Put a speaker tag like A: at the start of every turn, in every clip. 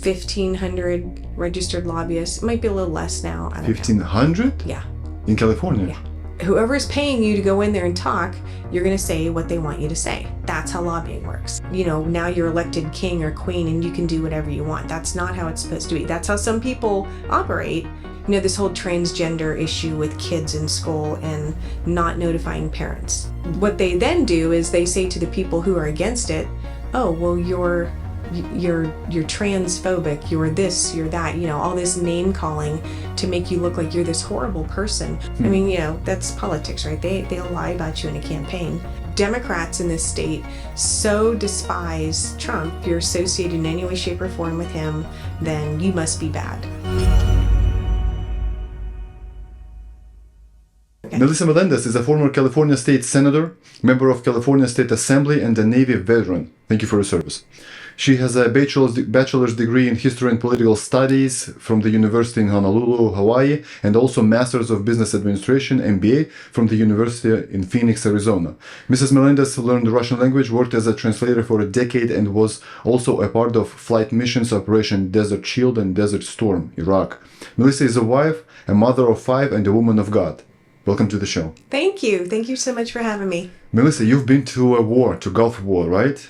A: 1,500 registered lobbyists. It might be a little less now.
B: 1,500?
A: Yeah.
B: In California?
A: Yeah. Whoever's paying you to go in there and talk, you're going to say what they want you to say. That's how lobbying works. Now you're elected king or queen and you can do whatever you want. That's not how it's supposed to be. That's how some people operate. This whole transgender issue with kids in school and not notifying parents. What they then do is they say to the people who are against it, oh, well, you're transphobic, you're this, you're that, all this name calling to make you look like you're this horrible person. I mean, that's politics, right? They'll lie about you in a campaign. Democrats in this state so despise Trump, if you're associated in any way, shape, or form with him, then you must be bad.
B: Melissa Melendez is a former California State Senator, member of California State Assembly, and a Navy veteran. Thank you for your service. She has a bachelor's degree in History and Political Studies from the University in Honolulu, Hawaii, and also Master's of Business Administration, MBA, from the University in Phoenix, Arizona. Mrs. Melendez learned Russian language, worked as a translator for a decade, and was also a part of flight missions Operation Desert Shield and Desert Storm, Iraq. Melissa is a wife, a mother of 5, and a woman of God. Welcome to the show.
A: Thank you. Thank you so much for having me.
B: Melissa, you've been to a war, to Gulf War, right?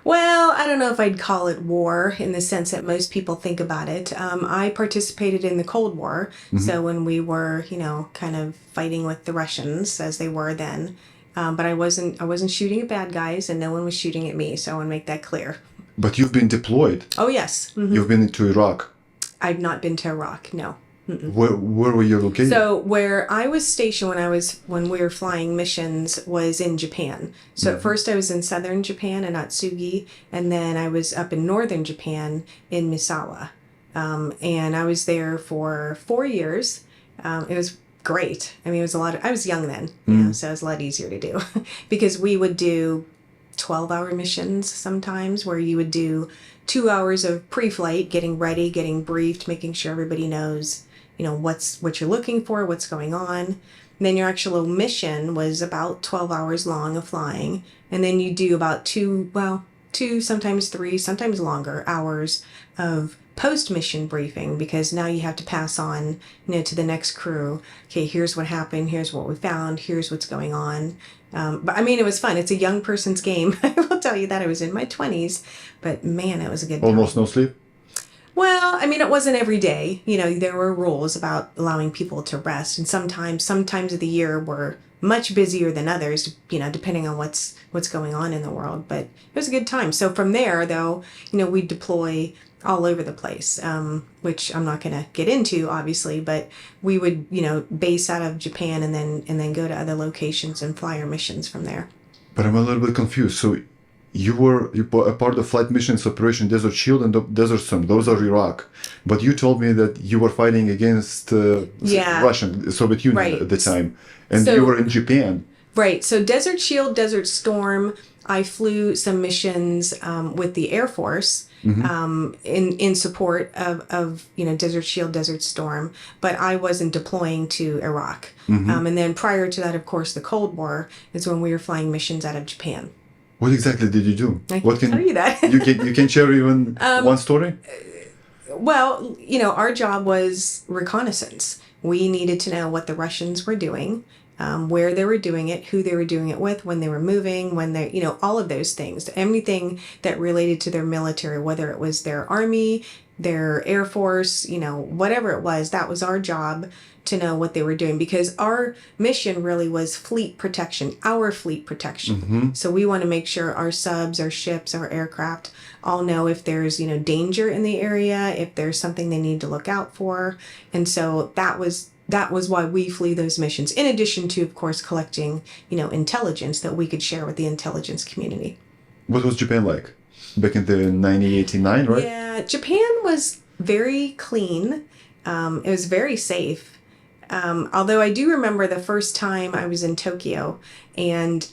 A: Well, I don't know if I'd call it war in the sense that most people think about it. I participated in the Cold War. So when we were, kind of fighting with the Russians as they were then. But I wasn't shooting at bad guys and no one was shooting at me. So I want to make that clear.
B: But you've been deployed.
A: Oh, yes.
B: You've been to Iraq.
A: I've not been to Iraq, no.
B: Where were you located?
A: So where I was stationed when we were flying missions was in Japan. So at first I was in southern Japan in Atsugi, and then I was up in northern Japan in Misawa. And I was there for 4 years. It was great. I mean, I was young then, so it was a lot easier to do because we would do 12-hour missions sometimes where you would do 2 hours of pre-flight, getting ready, getting briefed, making sure everybody knows what you're looking for, what's going on. And then your actual mission was about 12 hours long of flying. And then you do about 2, sometimes 3, sometimes longer hours of post-mission briefing, because now you have to pass on, to the next crew. Okay, here's what happened. Here's what we found. Here's what's going on. But I mean, it was fun. It's a young person's game. I will tell you that. I was in my 20s, but man, it was a good time.
B: Almost no sleep?
A: Well, I mean, it wasn't every day. There were rules about allowing people to rest. And sometimes of the year were much busier than others, depending on what's going on in the world. But it was a good time. So from there, though, we deploy all over the place, which I'm not going to get into, obviously. But we would, base out of Japan and then go to other locations and fly our missions from there.
B: But I'm a little bit confused. So you were a part of flight missions Operation Desert Shield and Desert Storm. Those are Iraq. But you told me that you were fighting against Russian, Soviet Union at the time. And you were in Japan.
A: Right. So Desert Shield, Desert Storm, I flew some missions with the Air Force in support of Desert Shield, Desert Storm. But I wasn't deploying to Iraq. And then prior to that, of course, the Cold War is when we were flying missions out of Japan.
B: What exactly did you do?
A: I can tell you that.
B: you can share even one story?
A: Well, our job was reconnaissance. We needed to know what the Russians were doing, where they were doing it, who they were doing it with, when they were moving, when they, all of those things. Anything that related to their military, whether it was their army, their Air Force, whatever it was, that was our job to know what they were doing, because our mission really was fleet protection, our fleet protection. So we want to make sure our subs, our ships, our aircraft all know if there's, danger in the area, if there's something they need to look out for. And so that was why we flew those missions, in addition to, of course, collecting, intelligence that we could share with the intelligence community.
B: What was Japan like back in the 1989, right?
A: Yeah, Japan was very clean. It was very safe. Although I do remember the first time I was in Tokyo, and,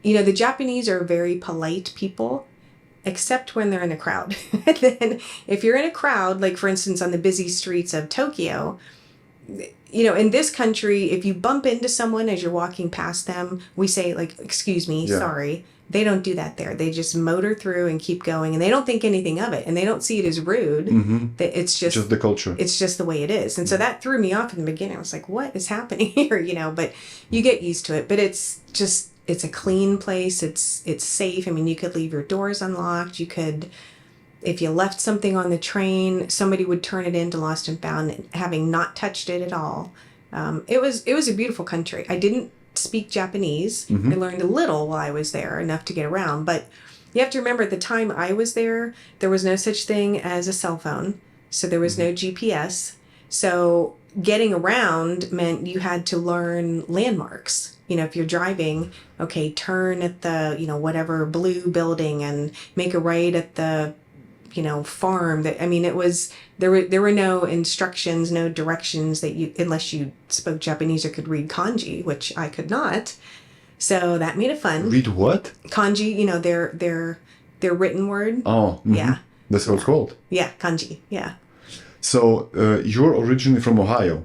A: the Japanese are very polite people, except when they're in a crowd. Then if you're in a crowd, like for instance, on the busy streets of Tokyo, in this country, if you bump into someone as you're walking past them, we say like, excuse me, sorry. They don't do that there. They just motor through and keep going, and they don't think anything of it, and they don't see it as rude. That it's just
B: the culture.
A: It's just the way it is. And so that threw me off in the beginning. I was like, what is happening here? But you get used to it. But it's a clean place. It's safe. I mean, you could leave your doors unlocked. You could, if you left something on the train, somebody would turn it into lost and found, having not touched it at all. It was a beautiful country. I didn't speak Japanese. I learned a little while I was there, enough to get around. But you have to remember, at the time I was there was no such thing as a cell phone. So there was no GPS. So getting around meant you had to learn landmarks. If you're driving, okay, turn at the, whatever blue building and make a right at the, farm. It was, there were no instructions, no directions that unless you spoke Japanese or could read kanji, which I could not. So that made it fun.
B: Read what?
A: Kanji, their written word.
B: Oh, yeah. That's how it's called.
A: Yeah, kanji. Yeah.
B: So you're originally from Ohio,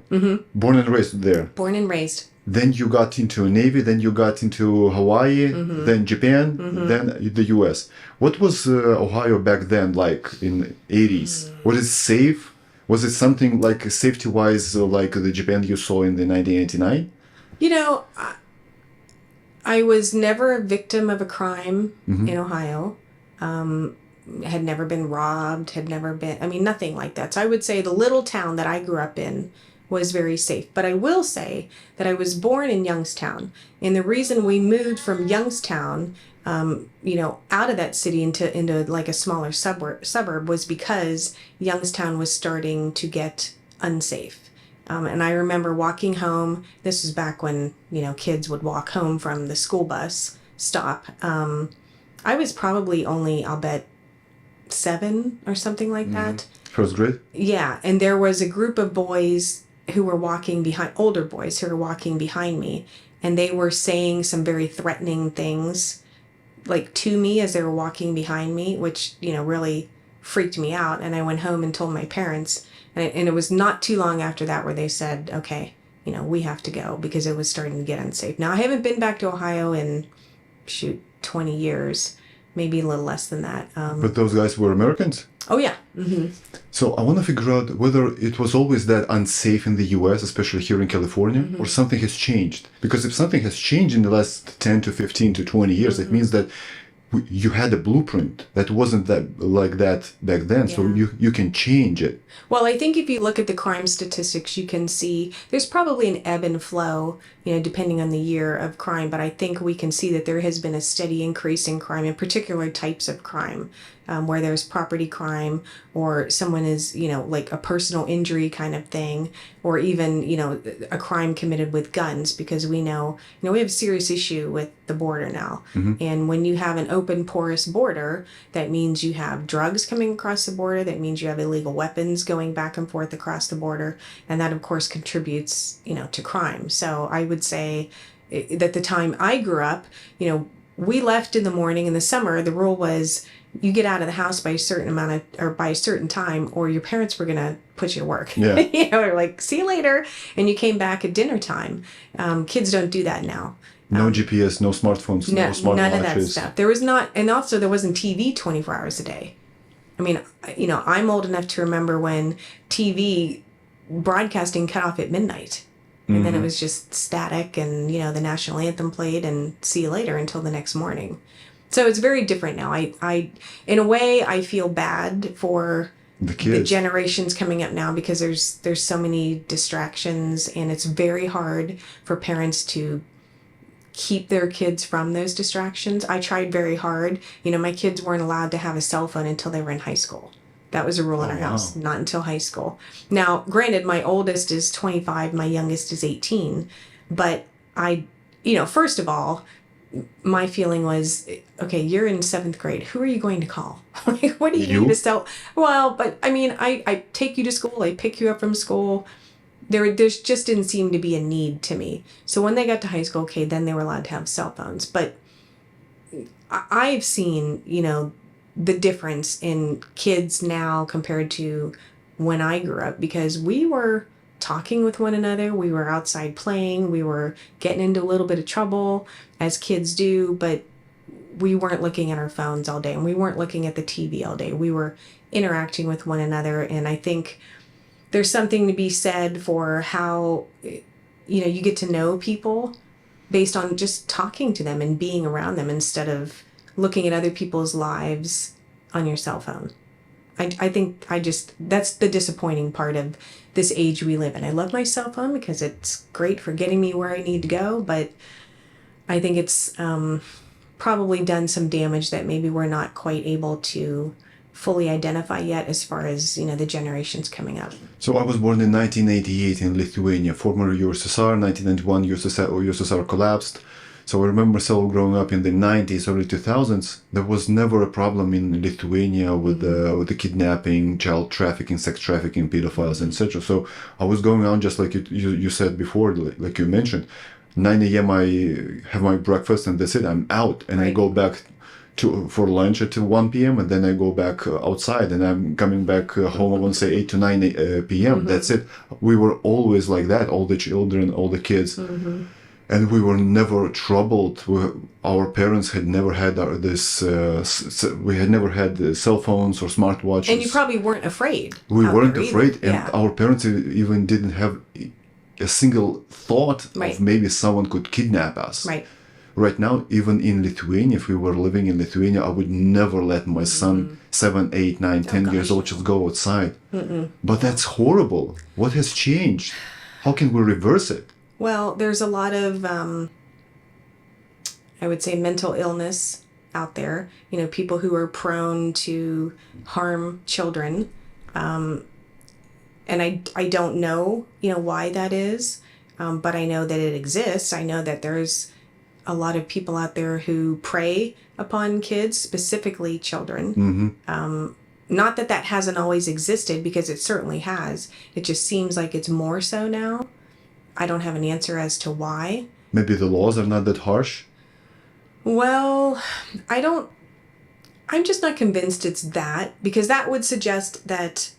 B: born and raised there.
A: Born and raised.
B: Then you got into Navy, then you got into Hawaii, then Japan, then the US. What was Ohio back then like in 80s? Was it safe? Was it something like safety-wise like the Japan you saw in the 1989?
A: I was never a victim of a crime in Ohio. Had never been robbed, had never been, nothing like that. So I would say the little town that I grew up in was very safe. But I will say that I was born in Youngstown. And the reason we moved from Youngstown, out of that city into like a smaller suburb was because Youngstown was starting to get unsafe. And I remember walking home. This was back when, kids would walk home from the school bus stop. I was probably only, I'll bet, 7 or something like that.
B: First grade?
A: Yeah. And there was a group of boys who were walking behind, older boys who were walking behind me. And they were saying some very threatening things, like to me as they were walking behind me, which, really freaked me out. And I went home and told my parents. And it was not too long after that where they said, okay, we have to go because it was starting to get unsafe. Now, I haven't been back to Ohio in, 20 years, maybe a little less than that.
B: But those guys were Americans?
A: Oh, yeah.
B: So I want to figure out whether it was always that unsafe in the US, especially here in California, or something has changed. Because if something has changed in the last 10 to 15 to 20 years, it means that you had a blueprint that wasn't that like that back then. Yeah. So you can change it.
A: Well, I think if you look at the crime statistics, you can see there's probably an ebb and flow, depending on the year of crime. But I think we can see that there has been a steady increase in crime, in particular types of crime, where there's property crime or someone is, like a personal injury kind of thing, or even, a crime committed with guns, because we know, we have a serious issue with the border now. And when you have an open, porous border, that means you have drugs coming across the border. That means you have illegal weapons going back and forth across the border. And that, of course, contributes, to crime. So I would say that the time I grew up, we left in the morning. In the summer, the rule was you get out of the house by a certain by a certain time, or your parents were going to put you to work.
B: Yeah.
A: Or like, see you later. And you came back at dinner time. Kids don't do that now.
B: No GPS, no smartphones, no smart
A: none
B: watches.
A: of that stuff. There was not, and also there wasn't TV 24 hours a day. I mean, I'm old enough to remember when TV broadcasting cut off at midnight. And then it was just static and, the national anthem played and see you later until the next morning. So it's very different now. I in a way, I feel bad for the generations coming up now because there's so many distractions, and it's very hard for parents to keep their kids from those distractions. I tried very hard. My kids weren't allowed to have a cell phone until they were in high school. That was a rule in our house, not until high school. Now, granted, my oldest is 25, my youngest is 18. But first of all, my feeling was, okay, you're in 7th grade. Who are you going to call? Like, what do you need to sell? Well, but I take you to school. I pick you up from school. There just didn't seem to be a need to me. So when they got to high school, okay, then they were allowed to have cell phones. But I've seen, the difference in kids now compared to when I grew up, because we were talking with one another. We were outside playing. We were getting into a little bit of trouble as kids do, but we weren't looking at our phones all day, and we weren't looking at the TV all day. We were interacting with one another, and I think there's something to be said for how, you get to know people based on just talking to them and being around them instead of looking at other people's lives on your cell phone. I think that's the disappointing part of this age we live in. I love my cell phone because it's great for getting me where I need to go, but I think it's probably done some damage that maybe we're not quite able to fully identify yet as far as, the generations coming up.
B: So I was born in 1988 in Lithuania, former USSR. 1991 USSR collapsed. So I remember myself growing up in the 90s, early 2000s. There was never a problem in Lithuania with the kidnapping, child trafficking, sex trafficking, pedophiles, etc. So I was going on just like you said before, like you mentioned. 9 a.m. I have my breakfast and that's it. I'm out, and I go back for lunch at 1 p.m. and then I go back outside, and I'm coming back home. I want to say 8 to 9 p.m. That's it. We were always like that. All the children, all the kids. And we were never troubled. Our parents had never had we had never had cell phones or smartwatches.
A: And you probably weren't afraid.
B: We weren't afraid. And our parents even didn't have a single thought of maybe someone could kidnap us. Right now, even in Lithuania, if we were living in Lithuania, I would never let my son, 7, 8, 9, 10 years old, just go outside. But that's horrible. What has changed? How can we reverse it?
A: Well, there's a lot of, I would say, mental illness out there. People who are prone to harm children. And I don't know, why that is. But I know that it exists. I know that there's a lot of people out there who prey upon kids, specifically children. Not that hasn't always existed, because it certainly has. It just seems like it's more so now. I don't have an answer as to why.
B: Maybe the laws are not that harsh?
A: Well, I'm just not convinced it's that, because that would suggest that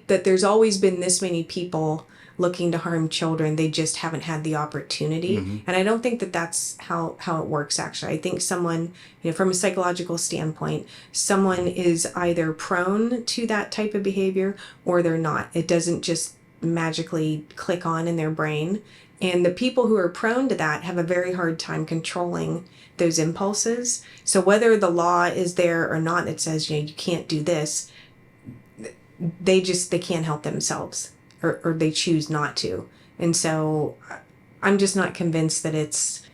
A: that there's always been this many people looking to harm children. They just haven't had the opportunity. And I don't think that that's how it works, actually. I think someone, from a psychological standpoint, someone is either prone to that type of behavior or they're not. It doesn't just magically click on in their brain. And the people who are prone to that have a very hard time controlling those impulses. So whether the law is there or not that says, you can't do this, they can't help themselves, or they choose not to. And so I'm just not convinced that it's,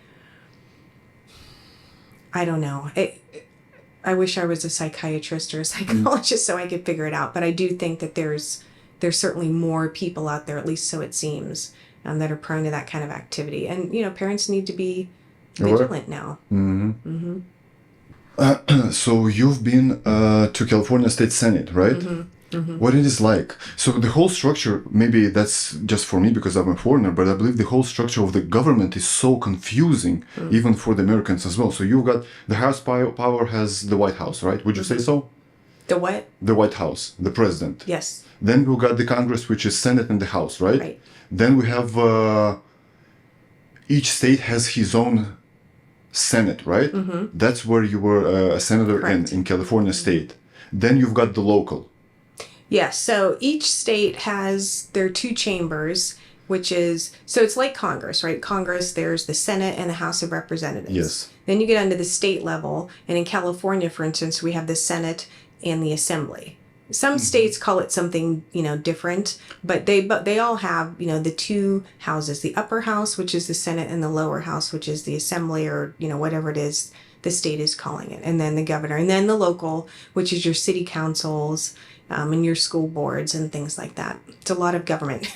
A: I don't know. I wish I was a psychiatrist or a psychologist so I could figure it out. But I do think that there's certainly more people out there, at least so it seems, that are prone to that kind of activity. And, parents need to be vigilant now.
B: So you've been to California State Senate, right? What it is like. So the whole structure, maybe that's just for me because I'm a foreigner, but I believe the whole structure of the government is so confusing, even for the Americans as well. So you've got the House power has the White House, right? Would you say so?
A: The what?
B: The White House, the president.
A: Yes.
B: Then we've got the Congress, which is Senate and the House, right?
A: Right.
B: Then we have each state has his own Senate, right? That's where you were a senator in California State. Then you've got the local.
A: Yes. So each state has their two chambers, which is, so it's like Congress, right? Congress, there's the Senate and the House of Representatives.
B: Yes.
A: Then you get onto the state level. And in California, for instance, we have the Senate and the Assembly. Some states call it something, different, but they all have, the two houses, the upper house, which is the Senate, and the lower house, which is the Assembly, or, whatever it is the state is calling it. And then the governor, and then the local, which is your city councils, and your school boards and things like that. It's a lot of government.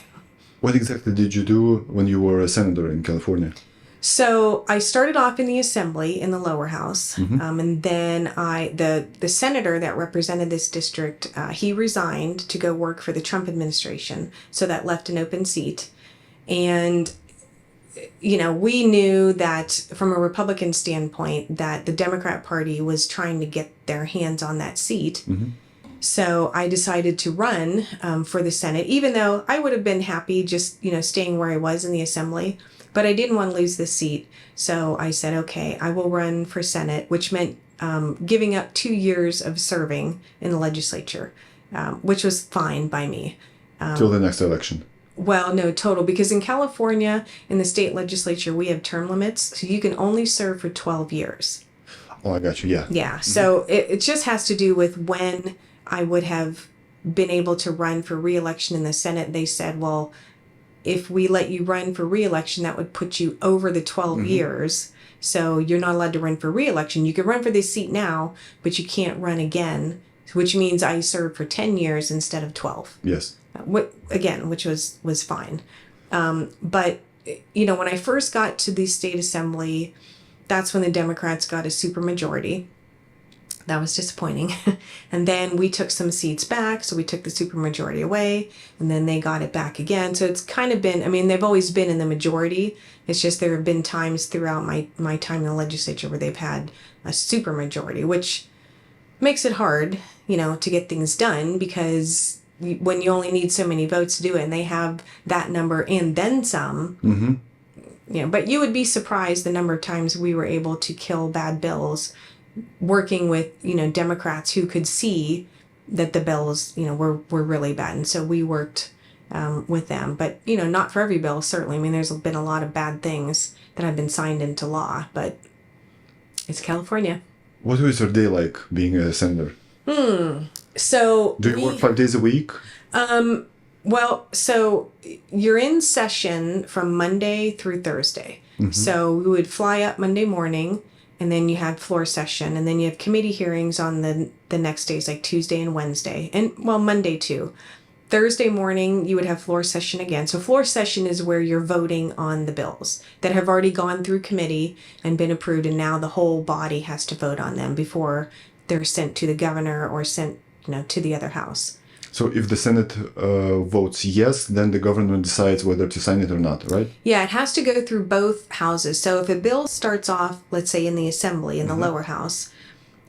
B: What exactly did you do when you were a senator in California?
A: So I started off in the Assembly in the lower house, and then the senator that represented this district, he resigned to go work for the Trump administration, so that left an open seat. And we knew that from a Republican standpoint that the Democrat Party was trying to get their hands on that seat. So I decided to run for the Senate, even though I would have been happy just, staying where I was in the Assembly. But I didn't want to lose the seat. So I said, okay, I will run for Senate, which meant giving up 2 years of serving in the legislature, which was fine by me.
B: Till the next election.
A: Well, no, total, because in California, in the state legislature, we have term limits. So you can only serve for 12 years.
B: Oh, I got you. Yeah.
A: Yeah. So it just has to do with when I would have been able to run for re-election in the Senate. They said, well, if we let you run for re-election, that would put you over the 12 years. So you're not allowed to run for re-election. You can run for this seat now, but you can't run again, which means I served for 10 years instead of 12.
B: Yes.
A: Which was fine. But, when I first got to the state assembly, that's when the Democrats got a supermajority. That was disappointing. And then we took some seats back. So we took the supermajority away, and then they got it back again. So it's kind of been, they've always been in the majority. It's just there have been times throughout my time in the legislature where they've had a supermajority, which makes it hard, to get things done, because when you only need so many votes to do it, and they have that number and then some, but you would be surprised the number of times we were able to kill bad bills working with, Democrats who could see that the bills, were really bad. And so we worked with them, but, not for every bill, certainly. There's been a lot of bad things that have been signed into law, but it's California.
B: What was your day like being a senator?
A: So
B: do you work 5 days a week?
A: Well, so you're in session from Monday through Thursday. So we would fly up Monday morning, and then you had floor session, and then you have committee hearings on the next days, like Tuesday and Wednesday, and Monday too. Thursday morning, you would have floor session again. So floor session is where you're voting on the bills that have already gone through committee and been approved, and now the whole body has to vote on them before they're sent to the governor or sent, to the other house.
B: So if the Senate votes yes, then the government decides whether to sign it or not, right?
A: Yeah, it has to go through both houses. So if a bill starts off, let's say in the assembly, in the lower house,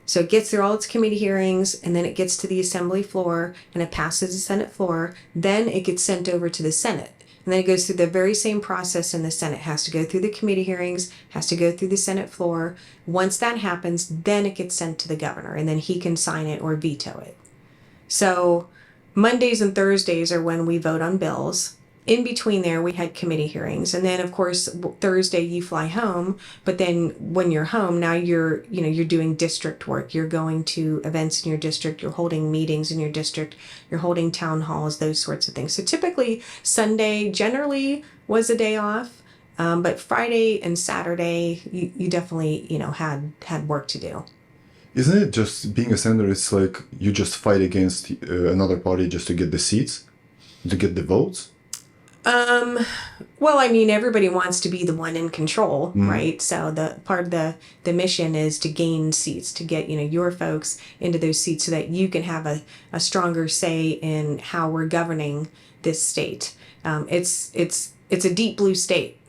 A: so it gets through all its committee hearings, and then it gets to the assembly floor, and it passes the Senate floor, then it gets sent over to the Senate. And then it goes through the very same process in the Senate. It has to go through the committee hearings, has to go through the Senate floor. Once that happens, then it gets sent to the governor, and then he can sign it or veto it. So Mondays and Thursdays are when we vote on bills. In between there, we had committee hearings. And then, of course, Thursday you fly home. But then when you're home, now you're doing district work. You're going to events in your district. You're holding meetings in your district. You're holding town halls, those sorts of things. So typically, Sunday generally was a day off. But Friday and Saturday, you definitely, had work to do.
B: Isn't it just being a senator, it's like you just fight against another party just to get the seats, to get the votes?
A: Well, everybody wants to be the one in control, right? So the part of the mission is to gain seats, to get, your folks into those seats so that you can have a stronger say in how we're governing this state. It's a deep blue state,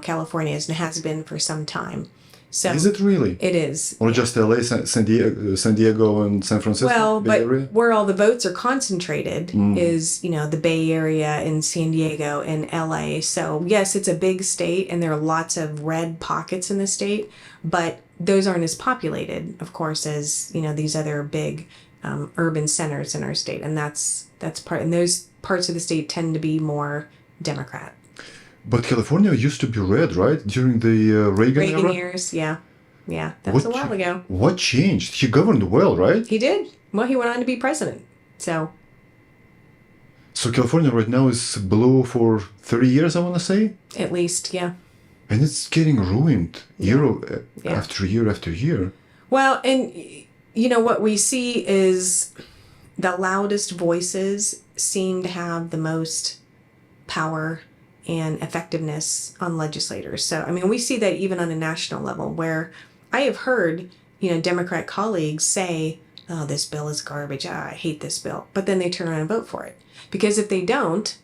A: California is and has been for some time. So
B: is it really?
A: It is.
B: Or just LA, San Diego, and San Francisco?
A: Well,
B: Bay
A: but
B: Area?
A: where all the votes are concentrated is, the Bay Area and San Diego and LA. So yes, it's a big state, and there are lots of red pockets in the state, but those aren't as populated, of course, as, these other big urban centers in our state. And that's part, and those parts of the state tend to be more Democrat.
B: But California used to be red, right? During the Reagan era?
A: Years, yeah. Yeah, that was a while ago.
B: What changed? He governed well, right?
A: He did. Well, he went on to be president. So
B: California right now is blue for 30 years, I want to say?
A: At least, yeah.
B: And it's getting ruined year after year after year.
A: Well, and, what we see is the loudest voices seem to have the most power and effectiveness on legislators. So, we see that even on a national level, where I have heard, Democrat colleagues say, oh, this bill is garbage. I hate this bill. But then they turn around and vote for it. Because if they don't,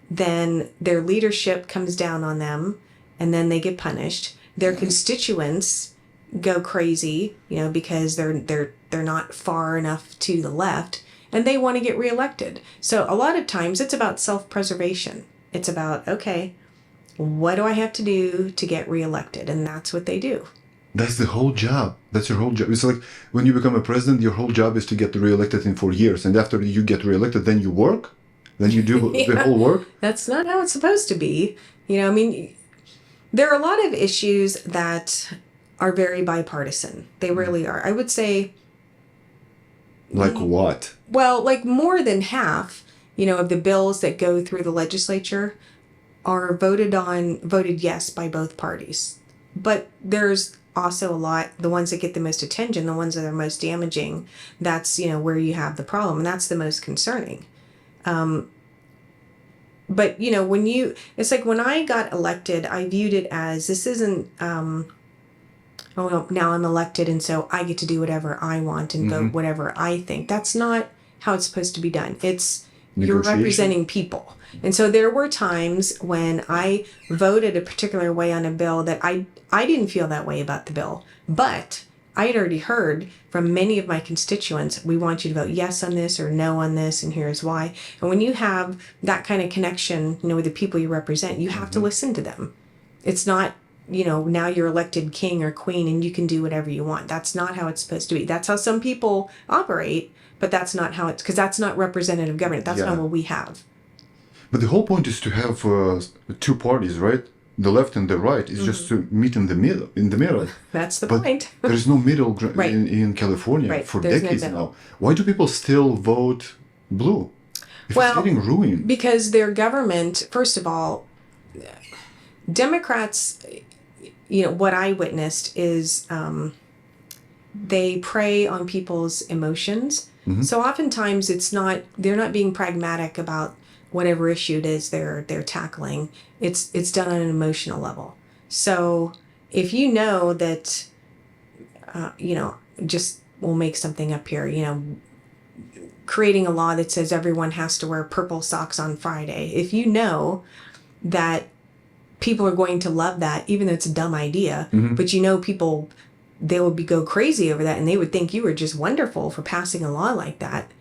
A: then their leadership comes down on them, and then they get punished. Their constituents go crazy, because they're not far enough to the left. and they want to get reelected. So a lot of times it's about self-preservation. It's about, okay, what do I have to do to get reelected? And that's what they do.
B: That's the whole job. That's your whole job. It's like when you become a president, your whole job is to get reelected in 4 years. And after you get reelected, then you work? Then you do
A: Yeah.
B: the whole work?
A: That's not how it's supposed to be. I mean, there are a lot of issues that are very bipartisan. They really are. I would say...
B: Like what?
A: Well, like more than half, of the bills that go through the legislature are voted yes by both parties. But there's also a lot, the ones that get the most attention, the ones that are most damaging, that's, where you have the problem. And that's the most concerning. But, it's like when I got elected, I viewed it as this isn't, oh, no, now I'm elected and so I get to do whatever I want and vote whatever I think. That's not how it's supposed to be done. It's you're representing people. And so there were times when I voted a particular way on a bill that I didn't feel that way about the bill. But I had already heard from many of my constituents, we want you to vote yes on this or no on this, and here's why. And when you have that kind of connection, with the people you represent, you have to listen to them. It's not, now you're elected king or queen and you can do whatever you want. That's not how it's supposed to be. That's how some people operate, but that's not how it's, because that's not representative government. That's not what we have.
B: But the whole point is to have two parties, right? The left and the right is just to meet in the middle.
A: That's the
B: but
A: point.
B: There's no middle
A: Right.
B: in California for
A: There's
B: decades
A: no middle.
B: now. Why do people still vote blue? If it's getting ruined.
A: Because their government, first of all, Democrats, what I witnessed is they prey on people's emotions. So oftentimes they're not being pragmatic about whatever issue it is they're tackling. It's done on an emotional level. So if you know that, just we'll make something up here, creating a law that says everyone has to wear purple socks on Friday. If you know that people are going to love that, even though it's a dumb idea, but people, they would go crazy over that and they would think you were just wonderful for passing a law like that.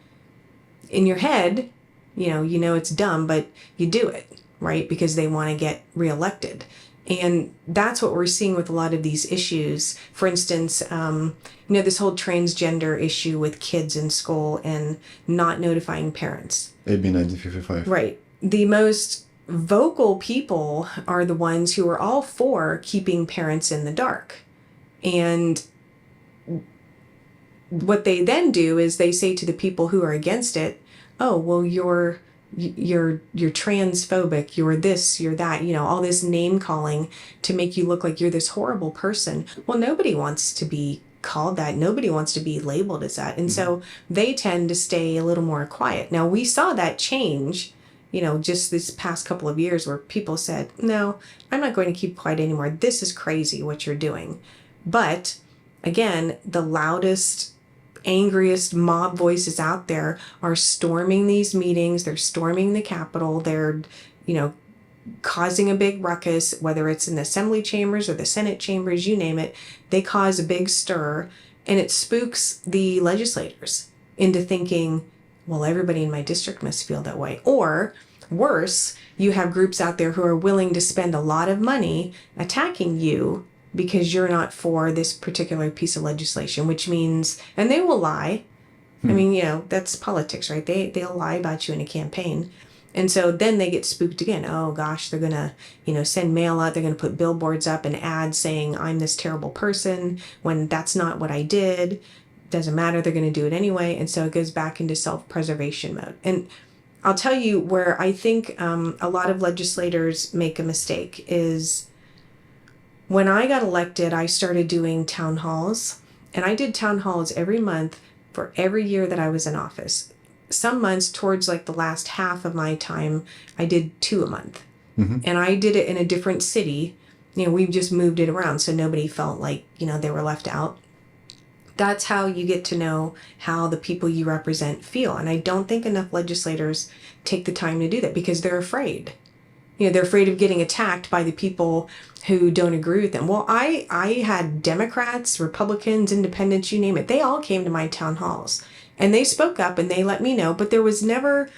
A: In your head, it's dumb, but you do it, right? Because they want to get reelected. And that's what we're seeing with a lot of these issues. For instance, this whole transgender issue with kids in school and not notifying parents.
B: AB 1955.
A: Right. The most vocal people are the ones who are all for keeping parents in the dark. And what they then do is they say to the people who are against it, oh, well, you're transphobic, you're this, you're that, all this name calling to make you look like you're this horrible person. Well, nobody wants to be called that. Nobody wants to be labeled as that. And so they tend to stay a little more quiet. Now, we saw that change, just this past couple of years where people said, no, I'm not going to keep quiet anymore. This is crazy what you're doing. But again, the loudest, angriest mob voices out there are storming these meetings. They're storming the Capitol. They're, causing a big ruckus, whether it's in the Assembly chambers or the Senate chambers, you name it. They cause a big stir, and it spooks the legislators into thinking, well, everybody in my district must feel that way. Or worse, you have groups out there who are willing to spend a lot of money attacking you because you're not for this particular piece of legislation, which means, and they will lie. I mean, that's politics, right? They'll lie about you in a campaign. And so then they get spooked again. Oh gosh, they're going to, send mail out. They're going to put billboards up and ads saying I'm this terrible person when that's not what I did. Doesn't matter. They're going to do it anyway. And so it goes back into self-preservation mode. And I'll tell you where I think a lot of legislators make a mistake is when I got elected, I started doing town halls, and I did town halls every month for every year that I was in office. Some months towards like the last half of my time, I did 2 a month. And I did it in a different city. We just moved it around so nobody felt like, they were left out. That's how you get to know how the people you represent feel. And I don't think enough legislators take the time to do that because they're afraid. They're afraid of getting attacked by the people who don't agree with them. Well, I had Democrats, Republicans, Independents, you name it. They all came to my town halls. And they spoke up and they let me know, but there was never,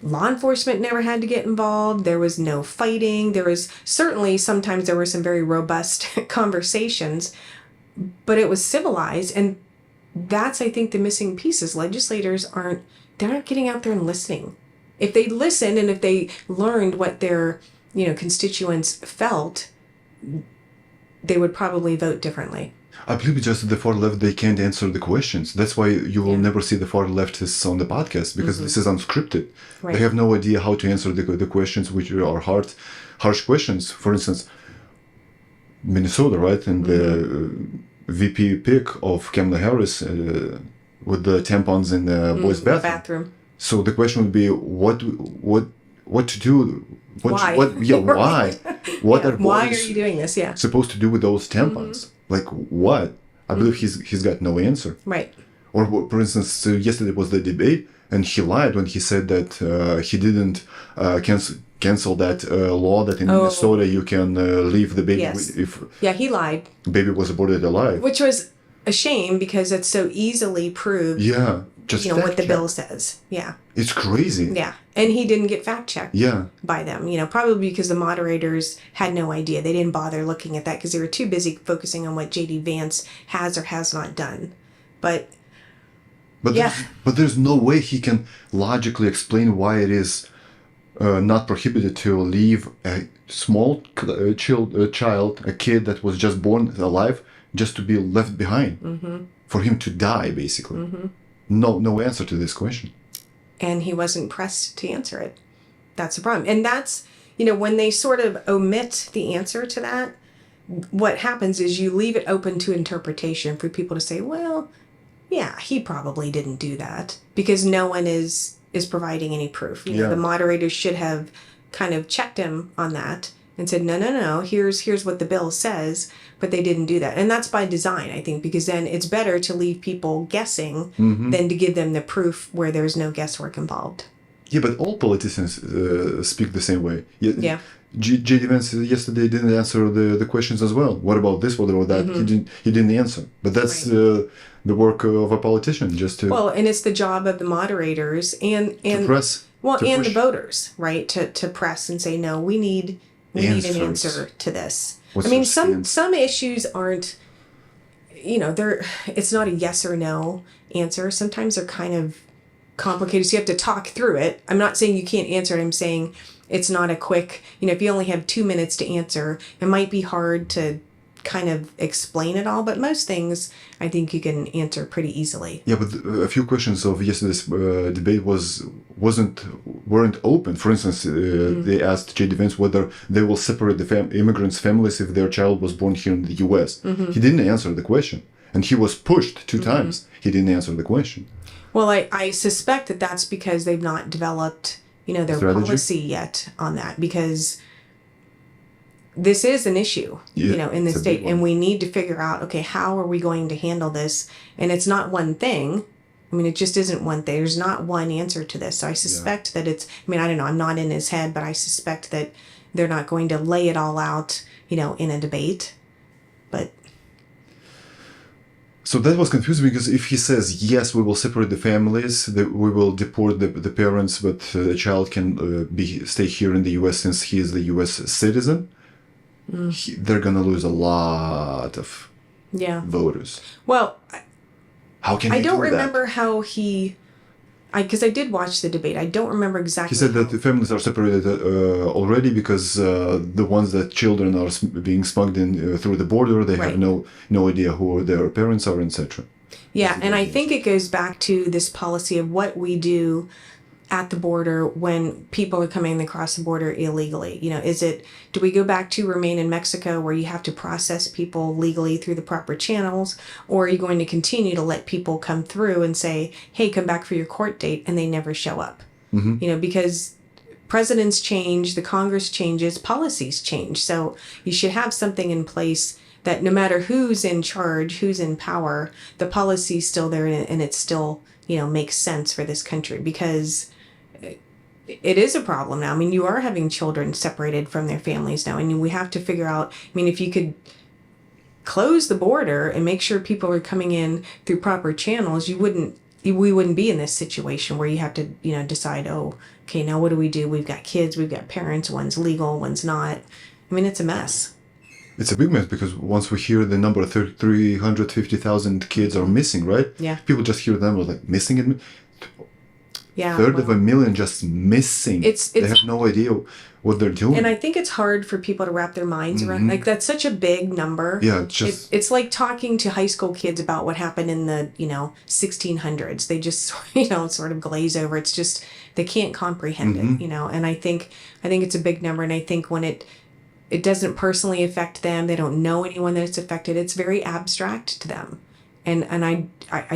A: law enforcement never had to get involved. There was no fighting. There was certainly sometimes there were some very robust conversations, but it was civilized. And that's, I think, the missing piece is legislators they're not getting out there and listening. If they listened and if they learned what their, constituents felt, they would probably vote differently.
B: I believe just the far left, they can't answer the questions. That's why you will never see the far leftists on the podcast, because this is unscripted.
A: Right.
B: They have no idea how to answer the questions, which are harsh questions. For instance, Minnesota, right? And the VP pick of Kamala Harris with the tampons in the boys' bathroom. So the question would be, what to do?
A: Why?
B: Why?
A: Why are you doing this? Yeah.
B: Supposed to do with those tampons? Like what? I believe he's got no answer.
A: Right.
B: Or for instance, yesterday was the debate, and he lied when he said that he didn't cancel that law that in Minnesota you can leave the baby if
A: he lied.
B: Baby was aborted alive,
A: which was a shame because it's so easily proved.
B: Yeah, just
A: what the bill says. Yeah,
B: it's crazy.
A: Yeah, and he didn't get fact checked.
B: Yeah,
A: by them. Probably because the moderators had no idea. They didn't bother looking at that because they were too busy focusing on what J.D. Vance has or has not done. But
B: there's no way he can logically explain why it is not prohibited to leave a small child, a kid that was just born alive, just to be left behind, for him to die, basically. No answer to this question.
A: And he wasn't pressed to answer it. That's the problem. And that's, when they sort of omit the answer to that, what happens is you leave it open to interpretation for people to say, well, yeah, he probably didn't do that, because no one is providing any proof. The moderators should have kind of checked him on that and said, no, here's what the bill says, but they didn't do that. And that's by design, I think, because then it's better to leave people guessing than to give them the proof where there's no guesswork involved.
B: Yeah, but all politicians speak the same way.
A: Yeah.
B: J.D. Vance yesterday didn't answer the questions as well. What about this? What about that? He didn't answer. But that's the work of a politician, just to...
A: Well, and it's the job of the moderators and
B: to press.
A: Well, and the voters, right? To press and say, no, we need an answer to this. Some issues aren't, it's not a yes or no answer. Sometimes they're kind of complicated, so you have to talk through it. I'm not saying you can't answer it. I'm saying it's not a quick, if you only have 2 minutes to answer, it might be hard to kind of explain it all, but most things I think you can answer pretty easily.
B: Yeah, but a few questions of yesterday's debate weren't open. For instance, they asked J.D. Vance whether they will separate the immigrants' families if their child was born here in the U.S. He didn't answer the question, and he was pushed 2 times. He didn't answer the question.
A: Well, I suspect that that's because they've not developed, their strategy? Policy yet on that, because this is an issue, in the state, and we need to figure out, okay, how are we going to handle this? And it's not one thing. It just isn't one thing. There's not one answer to this. So I suspect that it's, I don't know, I'm not in his head, but I suspect that they're not going to lay it all out, in a debate. But
B: so that was confusing, because if he says, yes, we will separate the families, we will deport the parents, but the child can stay here in the U.S. since he is the U.S. citizen, they're going to lose a lot of voters.
A: Well,
B: how can
A: I don't
B: do
A: remember
B: that?
A: how because I did watch the debate. I don't remember exactly.
B: He said that the families are separated already because the ones that children are being smuggled in through the border, they have no idea who their parents are, etc.
A: Yeah, and I think it goes back to this policy of what we do at the border when people are coming across the border illegally. Do we go back to remain in Mexico where you have to process people legally through the proper channels, or are you going to continue to let people come through and say, hey, come back for your court date, and they never show up? Because presidents change, the Congress changes, policies change. So you should have something in place that no matter who's in charge, who's in power, the policy's still there, and it still, makes sense for this country, because it is a problem now. You are having children separated from their families now, and we have to figure out, if you could, close the border and make sure people are coming in through proper channels, we wouldn't be in this situation where you have to, decide, oh, okay, now what do we do? We've got kids, we've got parents, one's legal, one's not. I mean, it's a mess.
B: It's a big mess because once we hear the number 350,000 kids are missing, right?
A: Yeah.
B: People just hear them like missing it.
A: Yeah.
B: Third of a million just missing. They have no idea what they're doing.
A: And I think it's hard for people to wrap their minds around. Like, that's such a big number.
B: Yeah,
A: it's like talking to high school kids about what happened in the 1600s. They just sort of glaze over. It's just they can't comprehend it. And I think it's a big number. And I think when it doesn't personally affect them, they don't know anyone that it's affected. It's very abstract to them. And I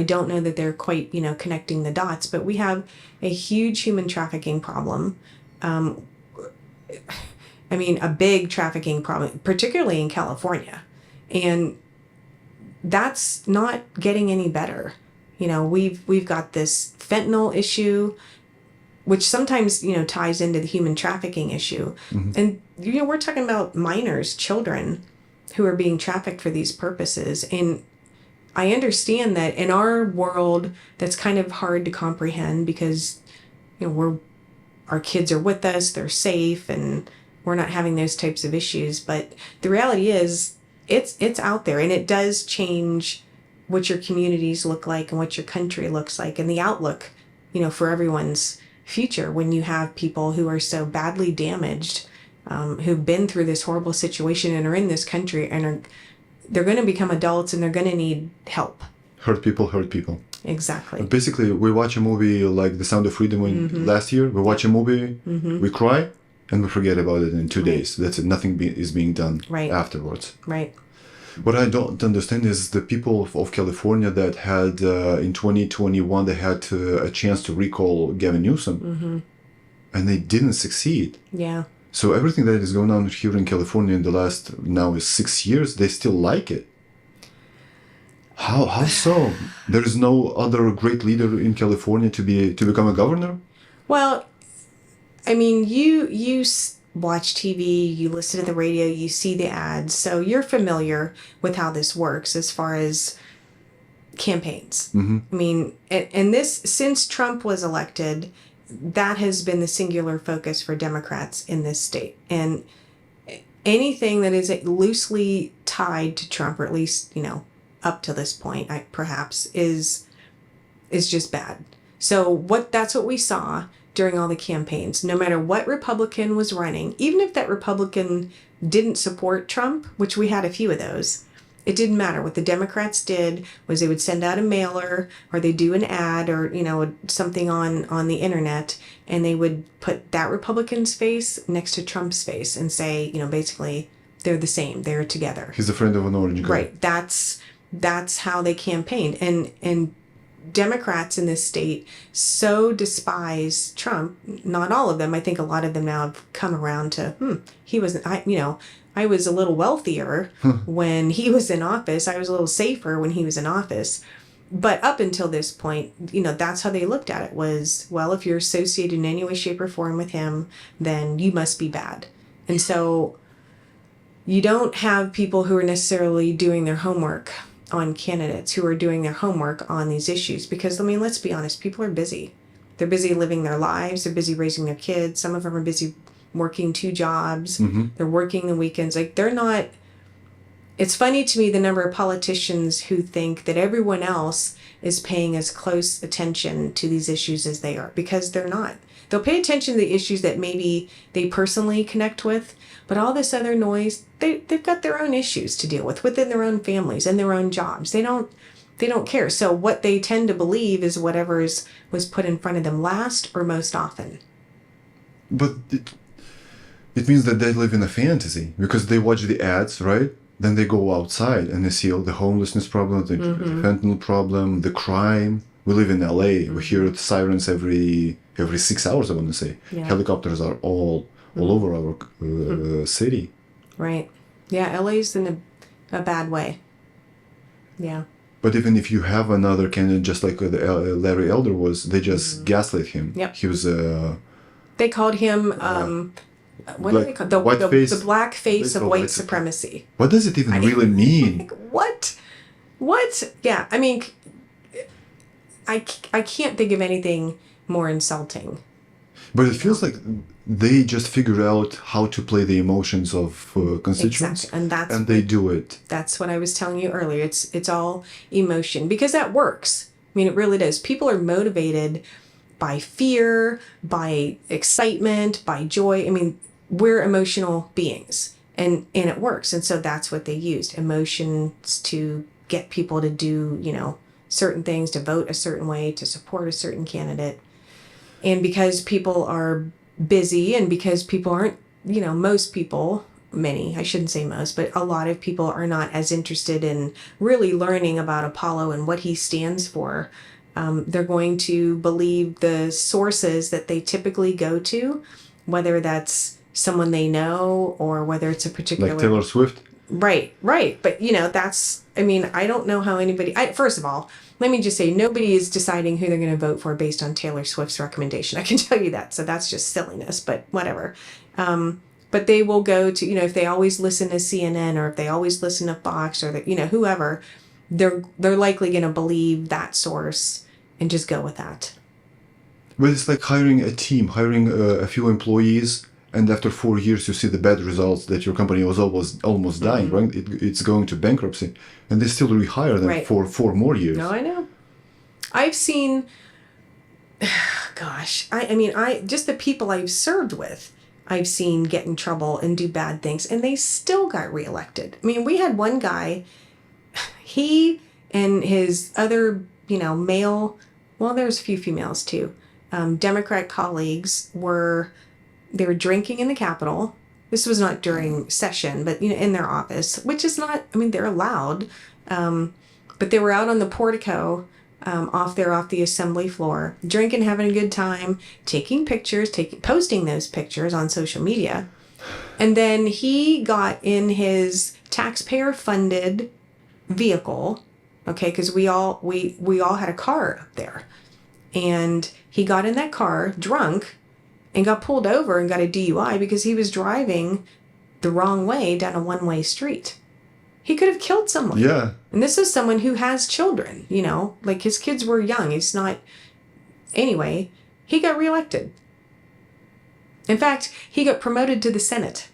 A: don't know that they're quite, connecting the dots, but we have a huge human trafficking problem. I mean, a big trafficking problem, particularly in California. And that's not getting any better. We've got this fentanyl issue, which sometimes, ties into the human trafficking issue. And, we're talking about minors, children who are being trafficked for these purposes. And I understand that in our world, that's kind of hard to comprehend because, our kids are with us, they're safe, and we're not having those types of issues. But the reality is, it's out there, and it does change what your communities look like and what your country looks like, and the outlook, for everyone's future when you have people who are so badly damaged, who've been through this horrible situation and are in this country and they're going to become adults and they're going to need help. Hurt
B: people.
A: Exactly.
B: Basically, we watch a movie like The Sound of Freedom last year. We watch a movie, we cry, and we forget about it in 2 days. That's it. Nothing is being done afterwards.
A: Right.
B: What I don't understand is the people of California that had, in 2021, they had a chance to recall Gavin Newsom, and they didn't succeed.
A: Yeah.
B: So everything that is going on here in California in the last, now is 6 years, they still like it. How so? There is no other great leader in California to become a governor?
A: Well, I mean, you watch TV, you listen to the radio, you see the ads, so you're familiar with how this works as far as campaigns. I mean, and this, since Trump was elected, that has been the singular focus for Democrats in this state. And anything that is loosely tied to Trump, or at least, up to this point, perhaps, is just bad. So that's what we saw during all the campaigns. No matter what Republican was running, even if that Republican didn't support Trump, which we had a few of those, it didn't matter. What the Democrats did was they would send out a mailer, or they do an ad, or something on the internet, and they would put that Republican's face next to Trump's face and say, basically they're the same, they're together.
B: He's a friend of an orange guy.
A: Right. That's how they campaigned. And Democrats in this state so despise Trump. Not all of them. I think a lot of them now have come around to, he wasn't, I was a little wealthier when he was in office. I was a little safer when he was in office. But up until this point, that's how they looked at it was, well, if you're associated in any way, shape, or form with him, then you must be bad. And so you don't have people who are necessarily doing their homework on candidates, who are doing their homework on these issues. Because, let's be honest, people are busy. They're busy living their lives. They're busy raising their kids. Some of them are busy working 2 jobs. They're working the weekends. They're not. It's funny to me the number of politicians who think that everyone else is paying as close attention to these issues as they are, because they're not. They'll pay attention to the issues that maybe they personally connect with, but all this other noise, they've got their own issues to deal with within their own families and their own jobs. They don't care. So what they tend to believe is whatever was put in front of them last or most often.
B: But it means that they live in a fantasy, because they watch the ads, right? Then they go outside and they see all the homelessness problem, the fentanyl problem, the crime. We live in LA. We hear sirens every 6 hours, I want to say. Yeah. Helicopters are all over our city.
A: Right. Yeah, LA's in a bad way. Yeah.
B: But even if you have another candidate, just like Larry Elder was, they just gaslit him.
A: Yep.
B: He was
A: They called him What do they call the
B: white face?
A: the black face of
B: call
A: white
B: white
A: supremacy?
B: What does it even really mean?
A: Like, what? What? Yeah, I mean, I can't think of anything more insulting.
B: But it feels like they just figure out how to play the emotions of constituents,
A: Exactly.
B: and they do it.
A: That's what I was telling you earlier. It's all emotion because that works. I mean, it really does. People are motivated by fear, by excitement, by joy. I mean, we're emotional beings, and it works. And so that's what they used, emotions to get people to do, certain things, to vote a certain way, to support a certain candidate. And because people are busy and because people aren't, most people, many, I shouldn't say most, but a lot of people are not as interested in really learning about Apollo and what he stands for. They're going to believe the sources that they typically go to, whether that's someone they know or whether it's a particular...
B: Like Taylor Swift?
A: Right. But, I don't know how anybody... first of all, let me just say, nobody is deciding who they're going to vote for based on Taylor Swift's recommendation. I can tell you that. So that's just silliness, but whatever. But they will go to, if they always listen to CNN or if they always listen to Fox or, whoever, they're likely going to believe that source and just go with that.
B: But it's like hiring a team, hiring a few employees, and after 4 years you see the bad results that your company was almost dying, right? It's going to bankruptcy, and they still rehire them for 4 more years.
A: No, I know. I've seen, gosh, I just the people I've served with, I've seen get in trouble and do bad things, and they still got reelected. I mean, we had one guy, he and his other, male, well, there's a few females too, Democrat colleagues they were drinking in the Capitol. This was not during session, but, in their office, which is not, they're allowed. But they were out on the portico, off the assembly floor, drinking, having a good time, taking pictures, posting those pictures on social media. And then he got in his taxpayer funded vehicle. Okay. Cause we all had a car up there, and he got in that car drunk and got pulled over and got a DUI because he was driving the wrong way down a one-way street. He could have killed someone.
B: Yeah.
A: And this is someone who has children, like his kids were young. It's not... Anyway, he got reelected. In fact, he got promoted to the Senate.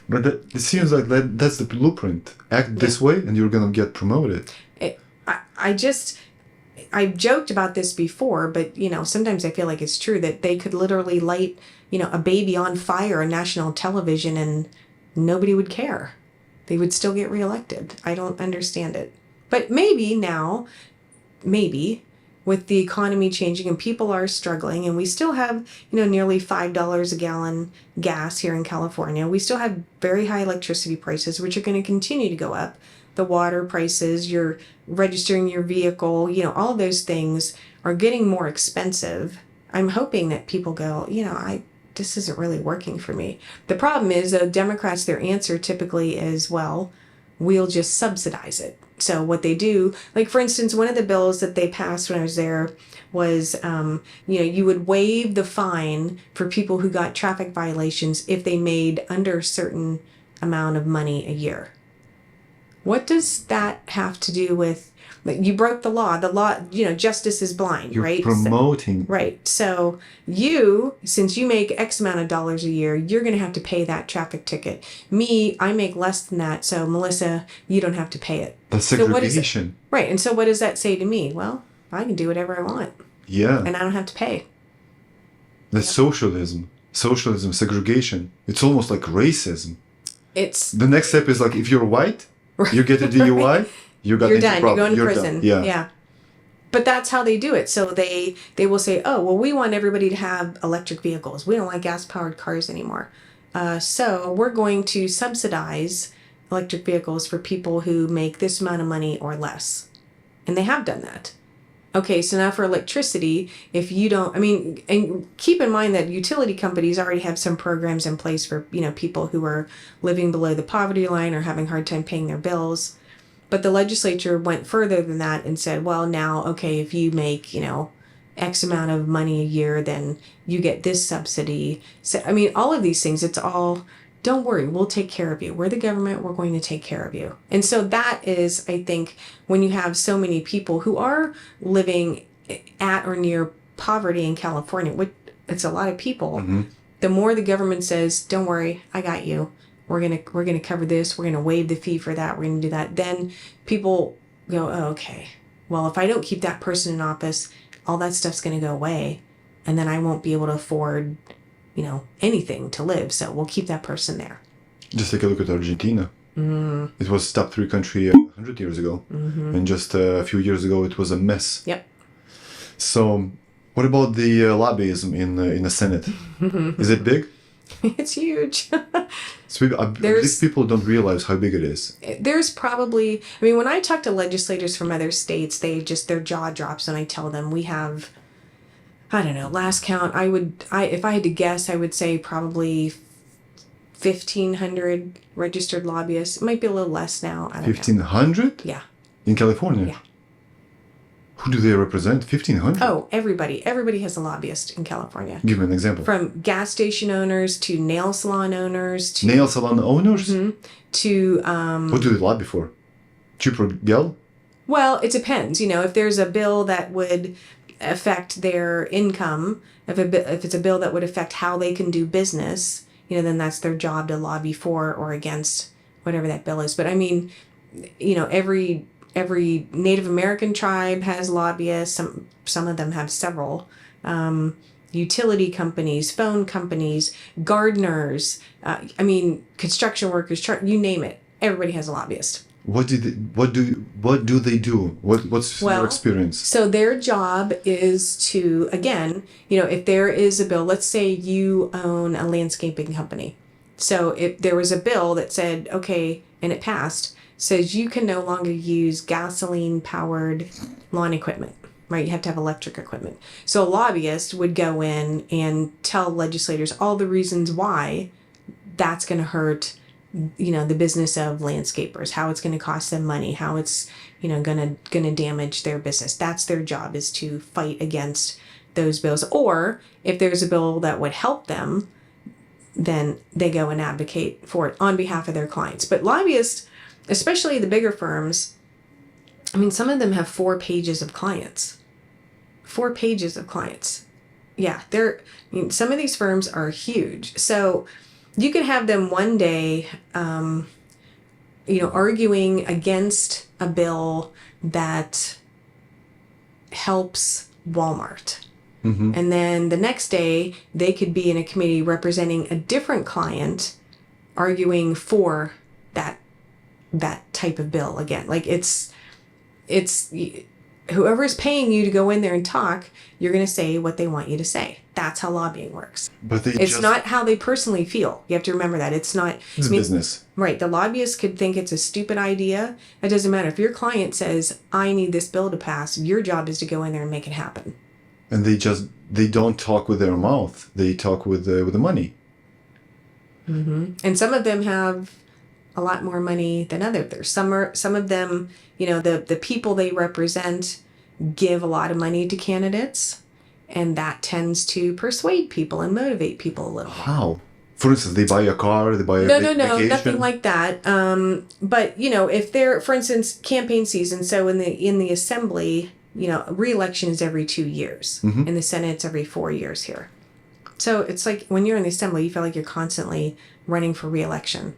B: But it seems like that's the blueprint. Act this way and you're going to get promoted.
A: I've joked about this before, but, sometimes I feel like it's true that they could literally light, a baby on fire on national television and nobody would care. They would still get reelected. I don't understand it. But maybe now, with the economy changing and people are struggling and we still have, nearly $5 a gallon gas here in California. We still have very high electricity prices, which are going to continue to go up. The water prices, you're registering your vehicle, all those things are getting more expensive. I'm hoping that people go, this isn't really working for me. The problem is Democrats, their answer typically is, well, we'll just subsidize it. So what they do, like for instance, one of the bills that they passed when I was there was, you would waive the fine for people who got traffic violations if they made under a certain amount of money a year. What does that have to do with, you broke the law, justice is blind,
B: You're
A: right?
B: Promoting.
A: Right. So since you make X amount of dollars a year, you're going to have to pay that traffic ticket. Me, I make less than that. So Melissa, you don't have to pay it.
B: That's segregation.
A: Right. And so what does that say to me? Well, I can do whatever I want.
B: Yeah.
A: And I don't have to pay.
B: That's socialism. Socialism, segregation. It's almost like racism. The next step is like, if you're white, you get a DUI, you're done.
A: You're going to prison.
B: Done.
A: Yeah. But that's how they do it. So they will say, oh, well, we want everybody to have electric vehicles. We don't want gas-powered cars anymore. So we're going to subsidize electric vehicles for people who make this amount of money or less. And they have done that. Okay, so now for electricity, if you don't, and keep in mind that utility companies already have some programs in place for, people who are living below the poverty line or having a hard time paying their bills. But the legislature went further than that and said, well, now, okay, if you make, X amount of money a year, then you get this subsidy. So, I mean, all of these things, it's all, don't worry, we'll take care of you. We're the government, we're going to take care of you. And so that is, I think, when you have so many people who are living at or near poverty in California, which it's a lot of people, the more the government says, don't worry, I got you. We're gonna cover this, we're gonna waive the fee for that, we're gonna do that. Then people go, oh, okay. Well, if I don't keep that person in office, all that stuff's gonna go away, and then I won't be able to afford, anything to live. So we'll keep that person there.
B: Just take a look at Argentina. It was top 3 country 100 years ago, and just a few years ago it was a mess.
A: Yep.
B: So, what about the lobbyism in the Senate? Is it big?
A: It's huge.
B: These people don't realize how big it is.
A: There's probably, when I talk to legislators from other states, their jaw drops when I tell them we have, I don't know, last count, if I had to guess, I would say probably 1,500 registered lobbyists. It might be a little less now. I don't
B: 1,500?
A: Yeah.
B: In California?
A: Yeah.
B: Who do they represent? 1,500?
A: Oh, everybody. Everybody has a lobbyist in California.
B: Give me an example.
A: From gas station owners to nail salon owners to...
B: Nail salon owners?
A: To...
B: What do they lobby for? Cheaper gel?
A: Well, it depends. If there's a bill that would affect their income, if it's a bill that would affect how they can do business, then that's their job to lobby for or against whatever that bill is. But every Native American tribe has lobbyists. Some of them have several. Utility companies, phone companies, gardeners, construction workers, you name it. Everybody has a lobbyist.
B: What do they do? What's your experience?
A: So their job is to, again, if there is a bill, let's say you own a landscaping company. So if there was a bill that said, okay, and it passed, says you can no longer use gasoline-powered lawn equipment, right? You have to have electric equipment. So a lobbyist would go in and tell legislators all the reasons why that's going to hurt, the business of landscapers, how it's going to cost them money, how it's, going to damage their business. That's their job, is to fight against those bills. Or if there's a bill that would help them, then they go and advocate for it on behalf of their clients. But lobbyists, especially the bigger firms, some of them have 4 pages of clients. 4 pages of clients. Yeah, some of these firms are huge. So you could have them one day, arguing against a bill that helps Walmart. And then the next day, they could be in a committee representing a different client, arguing for that type of bill again. Like it's whoever's paying you to go in there and talk, you're going to say what they want you to say. That's how lobbying works.
B: But
A: it's not how they personally feel. You have to remember that. It's not...
B: It's business.
A: Right. The lobbyist could think it's a stupid idea. It doesn't matter. If your client says, I need this bill to pass, your job is to go in there and make it happen.
B: And they don't talk with their mouth. They talk with the money.
A: And some of them have a lot more money than others. Some of them, the people they represent give a lot of money to candidates, and that tends to persuade people and motivate people a little.
B: How? For instance, they buy a car, they buy a
A: vacation? No, nothing like that. But if they're, for instance, campaign season, so in the assembly, re-election is every 2 years. In the Senate, it's every 4 years here. So it's like when you're in the assembly, you feel like you're constantly running for re-election.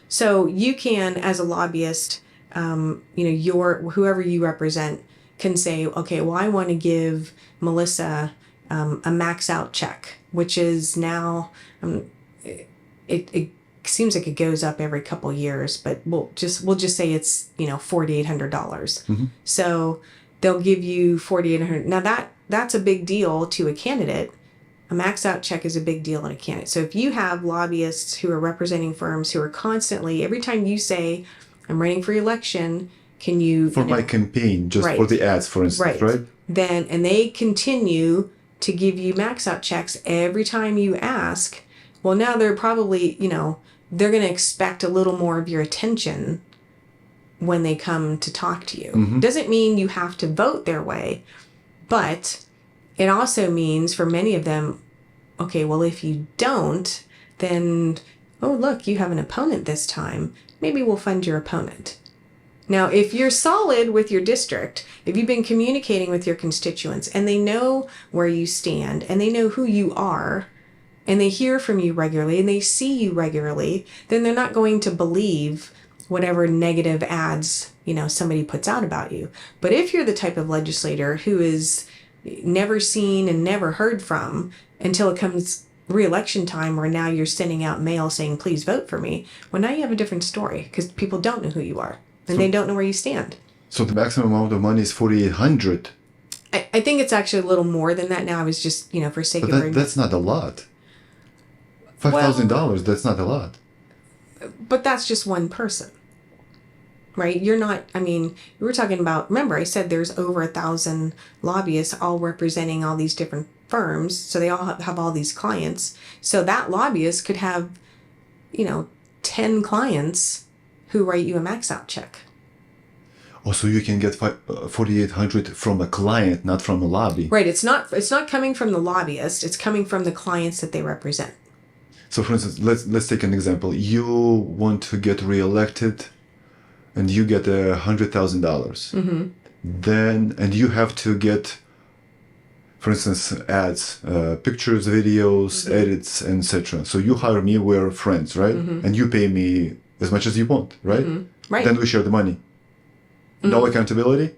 A: So you can, as a lobbyist, whoever you represent can say, okay, well, I want to give Melissa a max out check, which is now, it seems like it goes up every couple years, but we'll just say it's, $4,800. So they'll give you $4,800. Now that's a big deal to a candidate. A max out check is a big deal in a candidate. So if you have lobbyists who are representing firms who are constantly, every time you say, I'm running for election, can you...
B: For my campaign, just for the ads, for instance, right?
A: And they continue to give you max out checks every time you ask. Well, now they're probably, they're going to expect a little more of your attention when they come to talk to you. Doesn't mean you have to vote their way, But it also means for many of them, okay, well, if you don't, then, oh, look, you have an opponent this time. Maybe we'll fund your opponent. Now, if you're solid with your district, if you've been communicating with your constituents and they know where you stand and they know who you are and they hear from you regularly and they see you regularly, then they're not going to believe whatever negative ads, somebody puts out about you. But if you're the type of legislator who is never seen and never heard from until it comes re-election time where now you're sending out mail saying, please vote for me, well, now you have a different story because people don't know who you are. And they don't know where you stand. So
B: the maximum amount of money is $4,800.
A: I think it's actually a little more than that now. I was just, for sake of argument.
B: That's not a lot. $5,000, that's not a lot.
A: But that's just one person, right? You're not, we're talking about, remember I said there's over 1,000 lobbyists all representing all these different firms. So they all have all these clients. So that lobbyist could have, 10 clients who write you a max out check.
B: Oh, so you can get $4,800 from a client, not from a lobby.
A: Right. It's not coming from the lobbyist. It's coming from the clients that they represent.
B: So, for instance, let's take an example. You want to get reelected, and you get $100,000.
A: Mm-hmm.
B: Then, and you have to get, for instance, ads, pictures, videos, edits, etc. So you hire me. We're friends, right? And you pay me as much as you want, right?
A: Right.
B: Then we share the money. No accountability.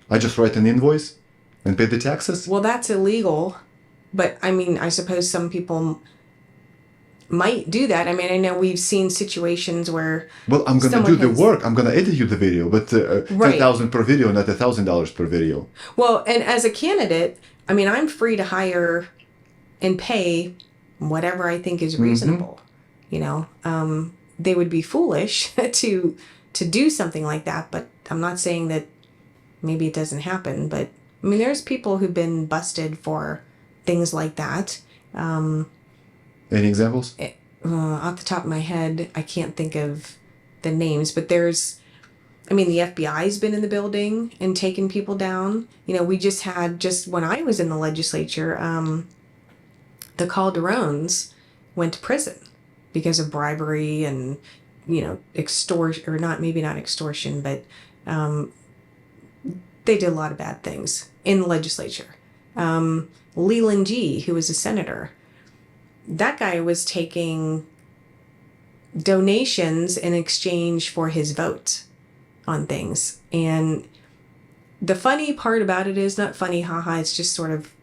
B: I just write an invoice and pay the taxes.
A: Well, that's illegal. But I suppose some people might do that. I know we've seen situations where.
B: Well, I'm going to do the work. I'm going to edit you the video, but $10,000 per video, not $1,000 per video.
A: Well, and as a candidate, I'm free to hire and pay whatever I think is reasonable. They would be foolish to do something like that, but I'm not saying that maybe it doesn't happen, but there's people who've been busted for things like that.
B: Any examples?
A: Off the top of my head, I can't think of the names, but there's, the FBI's been in the building and taken people down. We just had, when I was in the legislature, the Calderones went to prison because of bribery and, extortion, or maybe not extortion, but they did a lot of bad things in the legislature. Leland G., who was a senator, that guy was taking donations in exchange for his vote on things. And the funny part about it is, not funny, haha, it's just sort of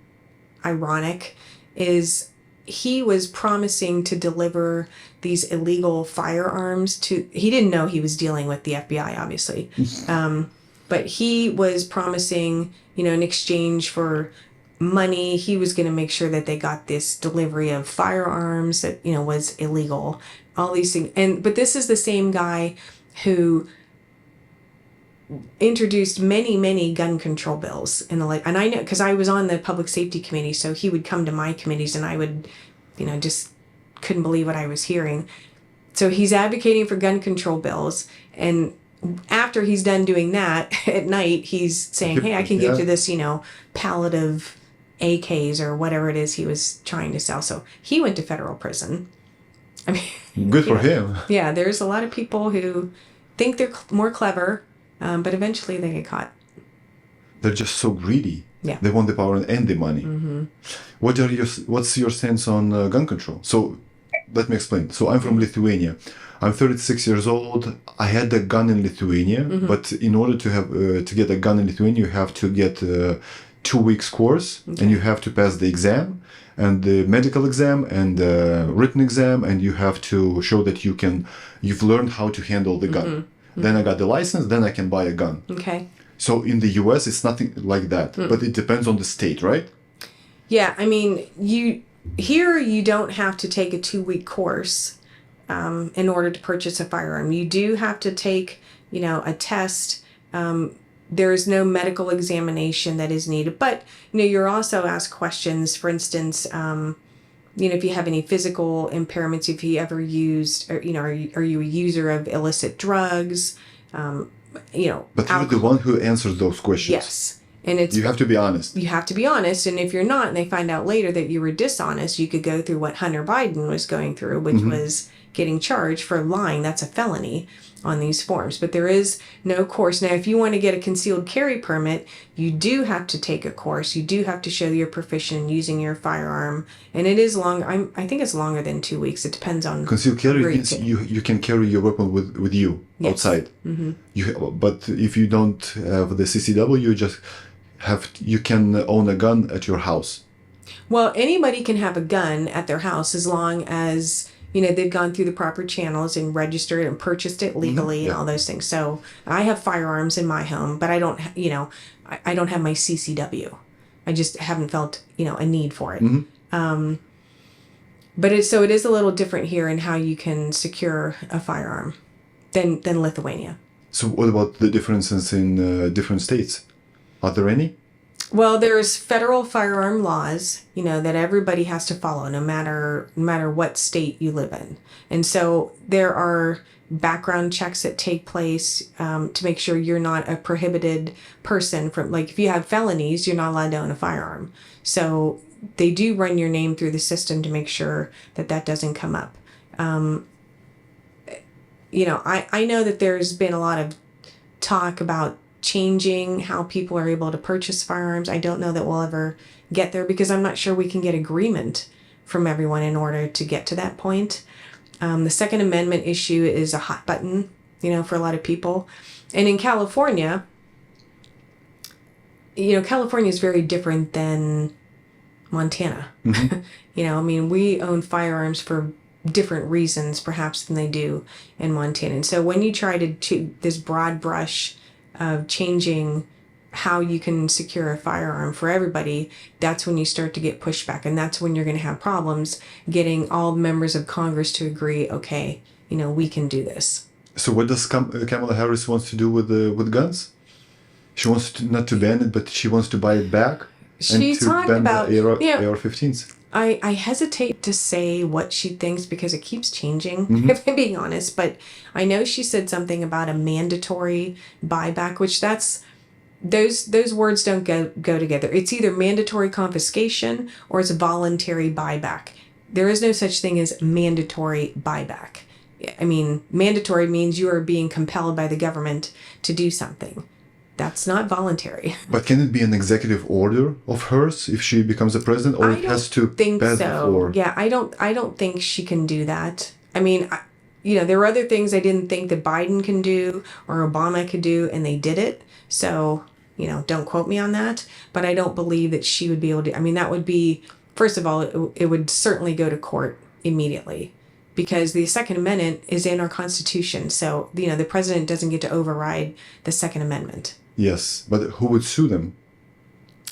A: ironic, is he was promising to deliver these illegal firearms he didn't know he was dealing with the FBI, obviously. But he was promising, in exchange for money, he was going to make sure that they got this delivery of firearms that, was illegal, all these things. But this is the same guy who introduced many gun control bills and I know because I was on the public safety committee, so he would come to my committees and I would, just couldn't believe what I was hearing. So he's advocating for gun control bills, and after he's done doing that, at night he's saying, hey, I can give you this, pallet of AKs or whatever it is he was trying to sell. So he went to federal prison.
B: Good for him.
A: Yeah, there's a lot of people who think they're more clever, but eventually they get caught.
B: They're just so greedy.
A: Yeah.
B: They want the power and the money.
A: Mm-hmm.
B: What's your stance on gun control? So let me explain. So I'm from Lithuania. I'm 36 years old. I had a gun in Lithuania, but in order to have to get a gun in Lithuania, you have to get a 2 weeks course, and you have to pass the exam, and the medical exam and the written exam, and you have to show that you've learned how to handle the gun. Then I got the license, then I can buy a gun.
A: Okay.
B: So in the US, it's nothing like that, but it depends on the state, right?
A: Yeah, you don't have to take a 2-week course in order to purchase a firearm. You do have to take, a test. There is no medical examination that is needed, but you're also asked questions. For instance, if you have any physical impairments, if you ever used, or are you a user of illicit drugs?
B: But you're the one who answers those questions.
A: Yes. And it's,
B: you have to be honest.
A: you have to be honest. And if you're not, and they find out later that you were dishonest, you could go through what Hunter Biden was going through, which was getting charged for lying. That's a felony on these forms. But there is no course. Now, if you want to get a concealed carry permit, you do have to take a course. You do have to show you're proficient in using your firearm. And it is long. I think it's longer than 2 weeks. It depends on.
B: Concealed carry
A: where
B: means you can carry your weapon with you outside. But if you don't have the CCW, you can own a gun at your house.
A: Well, anybody can have a gun at their house as long as, you know, they've gone through the proper channels and registered and purchased it legally and all those things. So I have firearms in my home, but I don't, you know, I don't have my CCW. I just haven't felt, you know, a need for it. But it is a little different here in how you can secure a firearm than Lithuania.
B: So what about the differences in different states? Are there any?
A: Well, there's federal firearm laws, you know, that everybody has to follow, no matter what state you live in. And so there are background checks that take place to make sure you're not a prohibited person from, like, if you have felonies, you're not allowed to own a firearm. So they do run your name through the system to make sure that doesn't come up. You know, I know that there's been a lot of talk about changing how people are able to purchase firearms. I don't know that we'll ever get there because I'm not sure we can get agreement from everyone in order to get to that point. The Second Amendment issue is a hot button, you know, for a lot of people. And in California, you know, California is very different than Montana. You know, I mean, we own firearms for different reasons perhaps than they do in Montana. And so when you try to this broad brush of changing how you can secure a firearm for everybody, that's when you start to get pushback. And that's when you're going to have problems getting all members of Congress to agree, okay, you know, we can do this.
B: So what does Kamala Harris wants to do with guns? She wants not to ban it, but she wants to buy it back and to ban the AR-15s.
A: I hesitate to say what she thinks because it keeps changing, if I'm being honest. But I know she said something about a mandatory buyback, which those words don't go together. It's either mandatory confiscation or it's a voluntary buyback. There is no such thing as mandatory buyback. I mean, mandatory means you are being compelled by the government to do something. That's not voluntary.
B: But can it be an executive order of hers if she becomes a president, or it has to pass before?
A: Yeah, I don't think she can do that. I mean, you know, there were other things I didn't think that Biden can do or Obama could do, and they did it. So, you know, don't quote me on that. But I don't believe that she would be able to. I mean, that would be, first of all, it would certainly go to court immediately, because the Second Amendment is in our Constitution. So, you know, the president doesn't get to override the Second Amendment.
B: Yes, but who would sue them?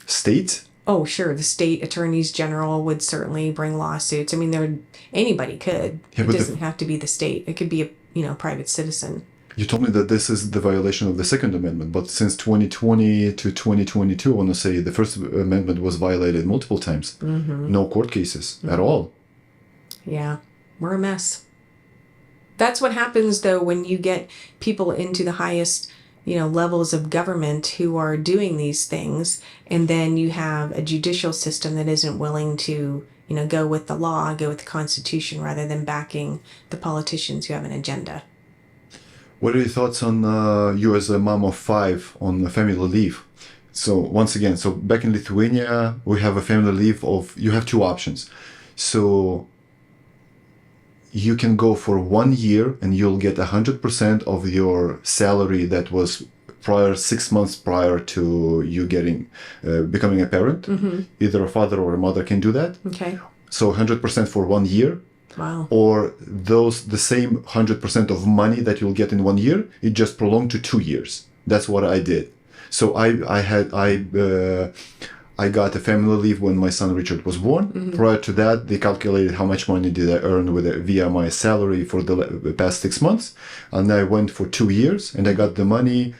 B: State?
A: Oh, sure. The state attorneys general would certainly bring lawsuits. I mean, anybody could.
B: Yeah,
A: it doesn't have to be the state. It could be a private citizen.
B: You told me that this is the violation of the Second Amendment, but since 2020 to 2022, I want to say the First Amendment was violated multiple times. No court cases at all.
A: Yeah, we're a mess. That's what happens, though, when you get people into the highest, you know, levels of government who are doing these things, and then you have a judicial system that isn't willing to, you know, go with the law, go with the Constitution, rather than backing the politicians who have an agenda.
B: What are your thoughts on you as a mom of 5 on family leave? So once again, so back in Lithuania, we have a family leave you have 2 options. So you can go for 1 year and you'll get 100% of your salary that was 6 months prior to you becoming a parent. Either a father or a mother can do that.
A: Okay.
B: So 100% for 1 year.
A: Wow.
B: Or the same 100% of money that you'll get in 1 year, it just prolonged to 2 years. That's what I did. So I got a family leave when my son Richard was born. Prior to that, they calculated how much money did I earn via my salary for the past 6 months. And I went for 2 years and I got the money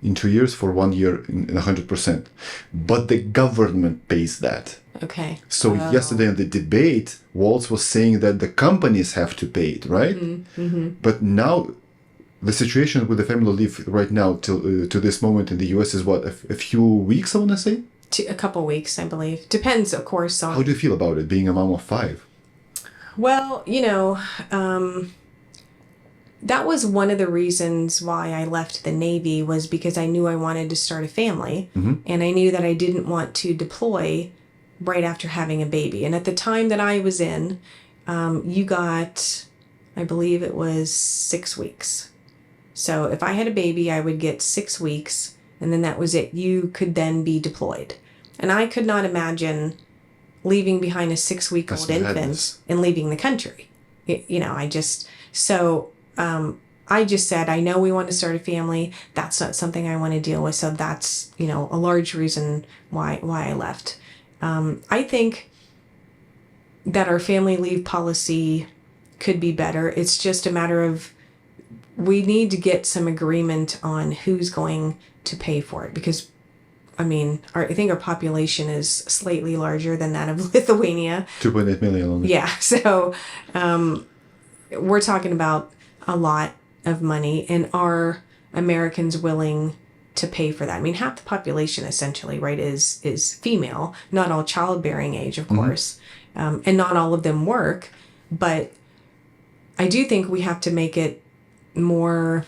B: in 2 years for 1 year in 100%. But the government pays that.
A: Okay.
B: So yesterday in the debate, Walz was saying that the companies have to pay it, right? But now the situation with the family leave right now till to this moment in the U.S. is what, a few weeks, I want to say?
A: A couple weeks, I believe. Depends, of course, on...
B: How do you feel about it, being a mom of 5?
A: Well, that was one of the reasons why I left the Navy, was because I knew I wanted to start a family.
B: Mm-hmm.
A: And I knew that I didn't want to deploy right after having a baby. And at the time that I was in, you got, I believe it was 6 weeks. So if I had a baby, I would get 6 weeks, and then that was it. You could then be deployed. And I could not imagine leaving behind a 6-week-old infant and leaving the country. I just said, I know we want to start a family. That's not something I want to deal with. So that's, a large reason why I left. I think that our family leave policy could be better. It's just a matter of, we need to get some agreement on who's going to pay for it, because I think our population is slightly larger than that of Lithuania.
B: 2.8 million only.
A: Yeah. So we're talking about a lot of money, and are Americans willing to pay for that? I mean, half the population essentially, right, is female, not all childbearing age, of course, and not all of them work. But I do think we have to make it more,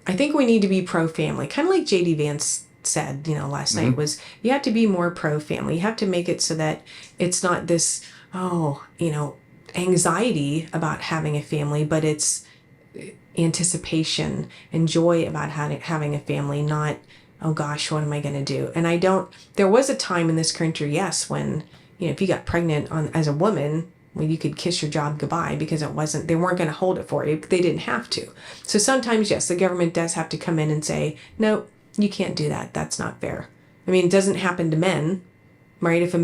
A: I think we need to be pro-family, kind of like J.D. Vance said, last night, was you have to be more pro-family. You have to make it so that it's not this, anxiety about having a family, but it's anticipation and joy about having a family, not, oh gosh, what am I going to do? And there was a time in this country, yes, when, if you got pregnant as a woman, well, you could kiss your job goodbye, because they weren't going to hold it for you. They didn't have to. So sometimes, yes, the government does have to come in and say, no, you can't do that. That's not fair. I mean, it doesn't happen to men, right? If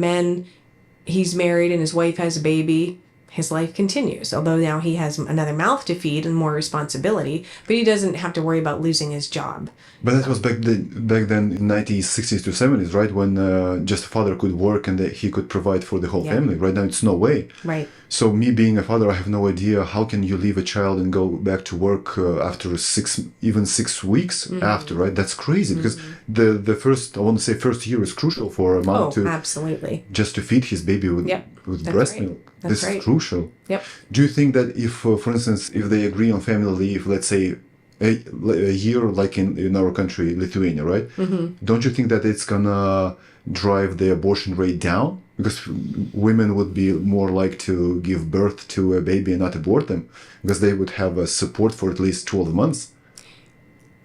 A: he's married and his wife has a baby, his life continues, although now he has another mouth to feed and more responsibility, but he doesn't have to worry about losing his job.
B: But that was back then in 1960s to 70s, right? When just a father could work and he could provide for the whole family. Right now, it's no way.
A: Right.
B: So me being a father, I have no idea, how can you leave a child and go back to work after 6 weeks after, right? That's crazy, because the first year is crucial for a mom to...
A: absolutely.
B: Just to feed his baby with breast milk. This is crucial.
A: Yep.
B: Do you think that if, for instance, if they agree on family leave, let's say a year, like in our country, Lithuania, right?
A: Mm-hmm.
B: Don't you think that it's gonna drive the abortion rate down? Because women would be more like to give birth to a baby and not abort them, because they would have a support for at least 12 months.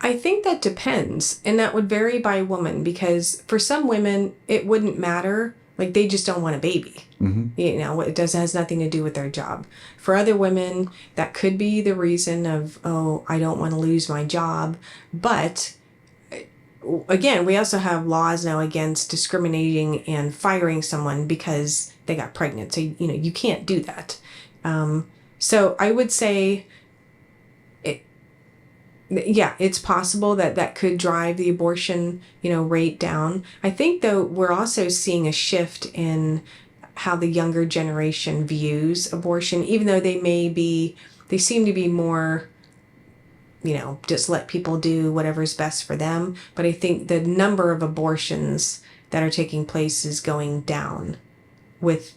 A: I think that depends, and that would vary by woman, because for some women, it wouldn't matter. Like, they just don't want a baby.
B: Mm-hmm.
A: It has nothing to do with their job. For other women, that could be the reason of, oh, I don't want to lose my job. But again, we also have laws now against discriminating and firing someone because they got pregnant. So, you can't do that. So I would say, it's possible that could drive the abortion, rate down. I think, though, we're also seeing a shift in how the younger generation views abortion, even though they seem to be more, just let people do whatever's best for them. But I think the number of abortions that are taking place is going down with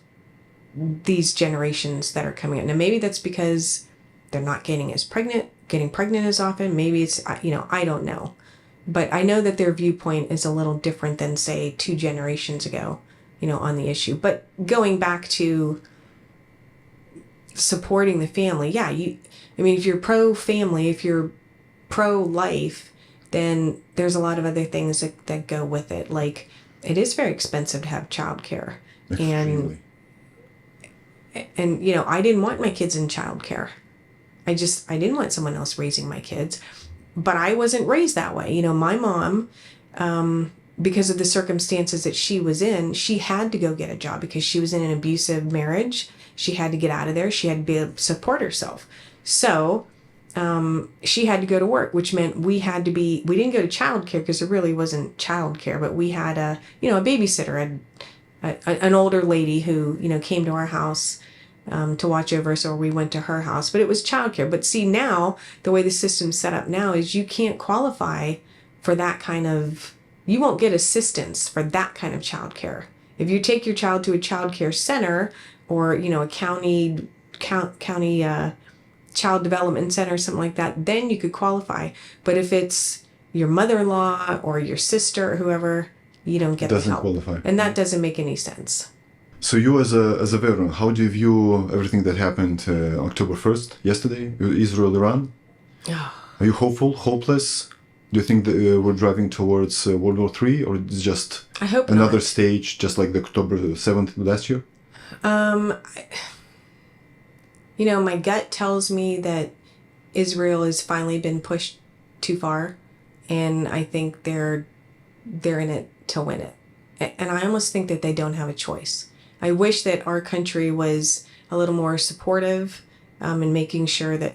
A: these generations that are coming up. Now, maybe that's because they're not getting pregnant as often. Maybe it's, I don't know. But I know that their viewpoint is a little different than, say, 2 generations ago, on the issue. But going back to supporting the family, if you're pro-family, if you're pro-life, then there's a lot of other things that go with it. Like, it is very expensive to have childcare. And I didn't want my kids in childcare. I didn't want someone else raising my kids, but I wasn't raised that way. My mom, because of the circumstances that she was in, she had to go get a job because she was in an abusive marriage. She had to get out of there. She had to be able to support herself. So she had to go to work, which meant we didn't go to childcare because there really wasn't childcare, but we had a babysitter, an older lady who, came to our house to watch over us, or we went to her house. But it was childcare. But see, now the way the system's set up now is you can't qualify for that kind of. You won't get assistance for that kind of childcare. If you take your child to a childcare center or a county child development center or something like that, then you could qualify. But if it's your mother-in-law or your sister or whoever, you don't get the help.
B: Doesn't qualify.
A: And that doesn't make any sense.
B: So you as a veteran, how do you view everything that happened October 1st, yesterday, Israel-Iran? Are you hopeful, hopeless? Do you think that we're driving towards World War III, or it's just
A: I hope
B: another
A: not.
B: stage, just like the October 7th last year?
A: My gut tells me that Israel has finally been pushed too far, and I think they're in it to win it. And I almost think that they don't have a choice. I wish that our country was a little more supportive in making sure that,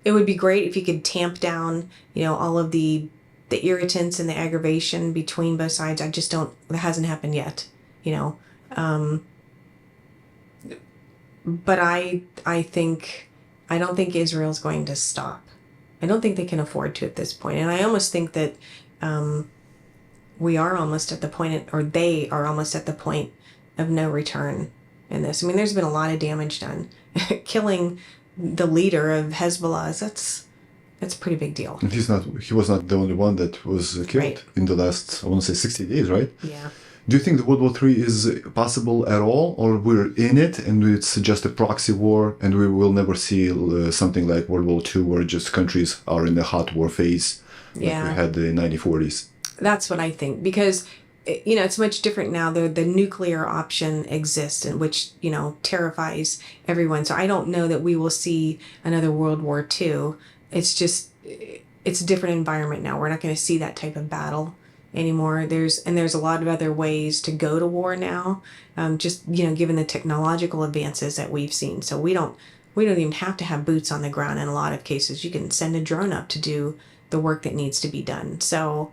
A: it would be great if you could tamp down, all of the irritants and the aggravation between both sides. That hasn't happened yet, But I don't think Israel's going to stop. I don't think they can afford to at this point. And I almost think that we are almost at the point, or they are almost at the point of no return in this. There's been a lot of damage done. Killing the leader of Hezbollah, that's a pretty big deal.
B: And he was not the only one that was killed in the last, I want to say 60 days, right?
A: Yeah.
B: Do you think the World War III is possible at all, or we're in it and it's just a proxy war and we will never see something like World War II where just countries are in the hot war phase like we had in the 1940s?
A: That's what I think, because it's much different now. The nuclear option exists, and which terrifies everyone. So I don't know that we will see another World War II. It's a different environment now. We're not going to see that type of battle anymore. There's a lot of other ways to go to war now. Given the technological advances that we've seen. So we don't even have to have boots on the ground in a lot of cases. You can send a drone up to do the work that needs to be done. So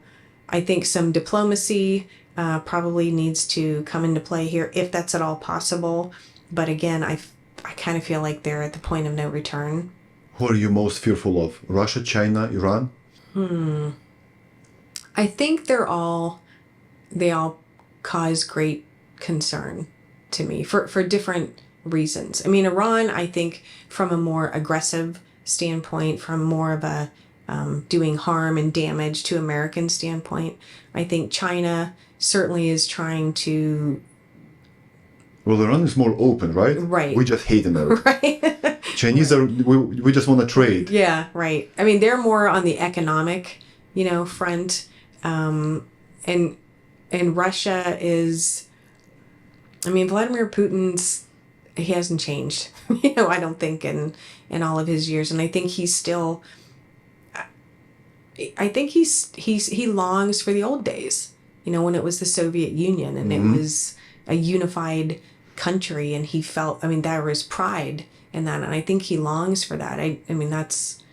A: I think some diplomacy probably needs to come into play here, if that's at all possible. But again, I kind of feel like they're at the point of no return.
B: Who are you most fearful of? Russia, China, Iran?
A: I think they all cause great concern to me for different reasons. Iran, I think from a more aggressive standpoint, from more of a doing harm and damage to American standpoint. I think China certainly is trying to.
B: Well, Iran is more open, right?
A: Right.
B: We just hate America.
A: Right.
B: Chinese we just want to trade.
A: Yeah, right. They're more on the economic, front, and Russia is. Vladimir Putin's. He hasn't changed, I don't think in all of his years, and I think he's still. I think he longs for the old days, when it was the Soviet Union and it was a unified country, and he felt, there was pride in that, and I think he longs for that. That's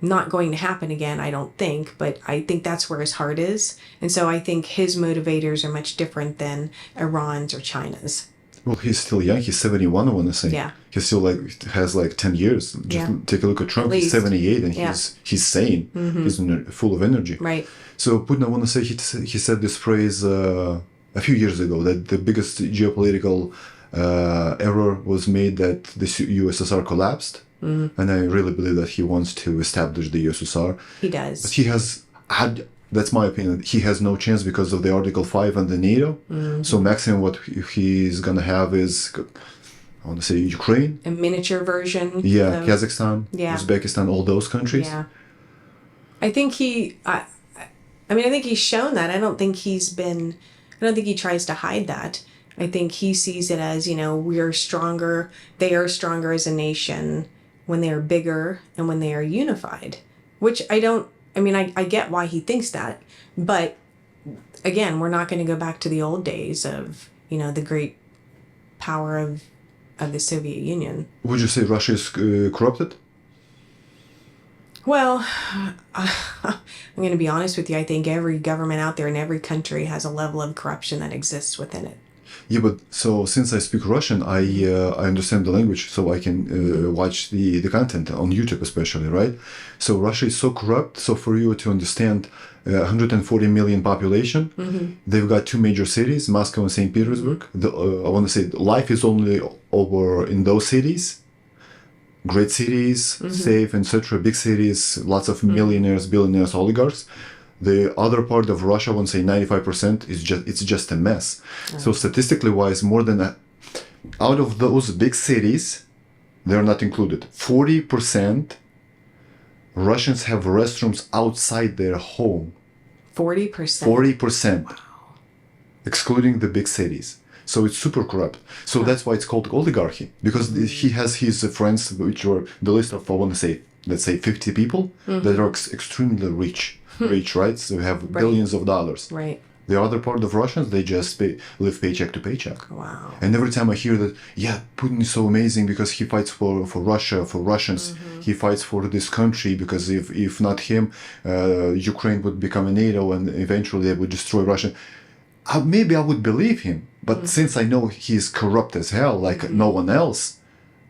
A: not going to happen again, I don't think, but I think that's where his heart is, and so I think his motivators are much different than Iran's or China's.
B: Well, he's still young. He's 71, I want to say.
A: Yeah.
B: He still has 10 years. Just take a look at Trump. He's 78 and he's sane. He's full of energy.
A: Right.
B: So Putin, I want to say, he said this phrase a few years ago, that the biggest geopolitical error was made, that the USSR collapsed. And I really believe that he wants to establish the USSR.
A: He does.
B: But he has had... That's my opinion. He has no chance because of the Article 5 and the NATO. So maximum what he's going to have is, I want to say, Ukraine.
A: A miniature version.
B: Yeah, Kazakhstan, Uzbekistan, all those countries.
A: Yeah. I think I think he's shown that. I don't think he tries to hide that. I think he sees it as, we are stronger, they are stronger as a nation when they are bigger and when they are unified, which I get why he thinks that, but again, we're not going to go back to the old days of, the great power of the Soviet Union.
B: Would you say Russia is corrupted?
A: Well, I'm going to be honest with you. I think every government out there in every country has a level of corruption that exists within it.
B: Yeah, but so since I speak Russian, I understand the language, so I can watch the content on YouTube, especially, right? So Russia is so corrupt. So for you to understand, 140 million population, they've got two major cities, Moscow and Saint Petersburg. I want to say life is only over in those cities. Great cities, safe, etc. Big cities, lots of millionaires, billionaires, oligarchs. The other part of Russia, I want to say 95%, it's just a mess. So statistically wise, more than out of those big cities, they're not included. 40% Russians have restrooms outside their home.
A: 40%.
B: 40%.
A: Wow.
B: Excluding the big cities. So it's super corrupt. So that's why it's called oligarchy, because he has his friends, which are the list of, I want to say, let's say 50 people that are extremely rich, right? So have billions of dollars.
A: Right.
B: The other part of Russians, they just live paycheck to paycheck.
A: Wow.
B: And every time I hear that, yeah, Putin is so amazing because he fights for Russia, for Russians. He fights for this country because if not him, Ukraine would become a NATO and eventually they would destroy Russia. Maybe I would believe him. But since I know he's corrupt as hell, like no one else,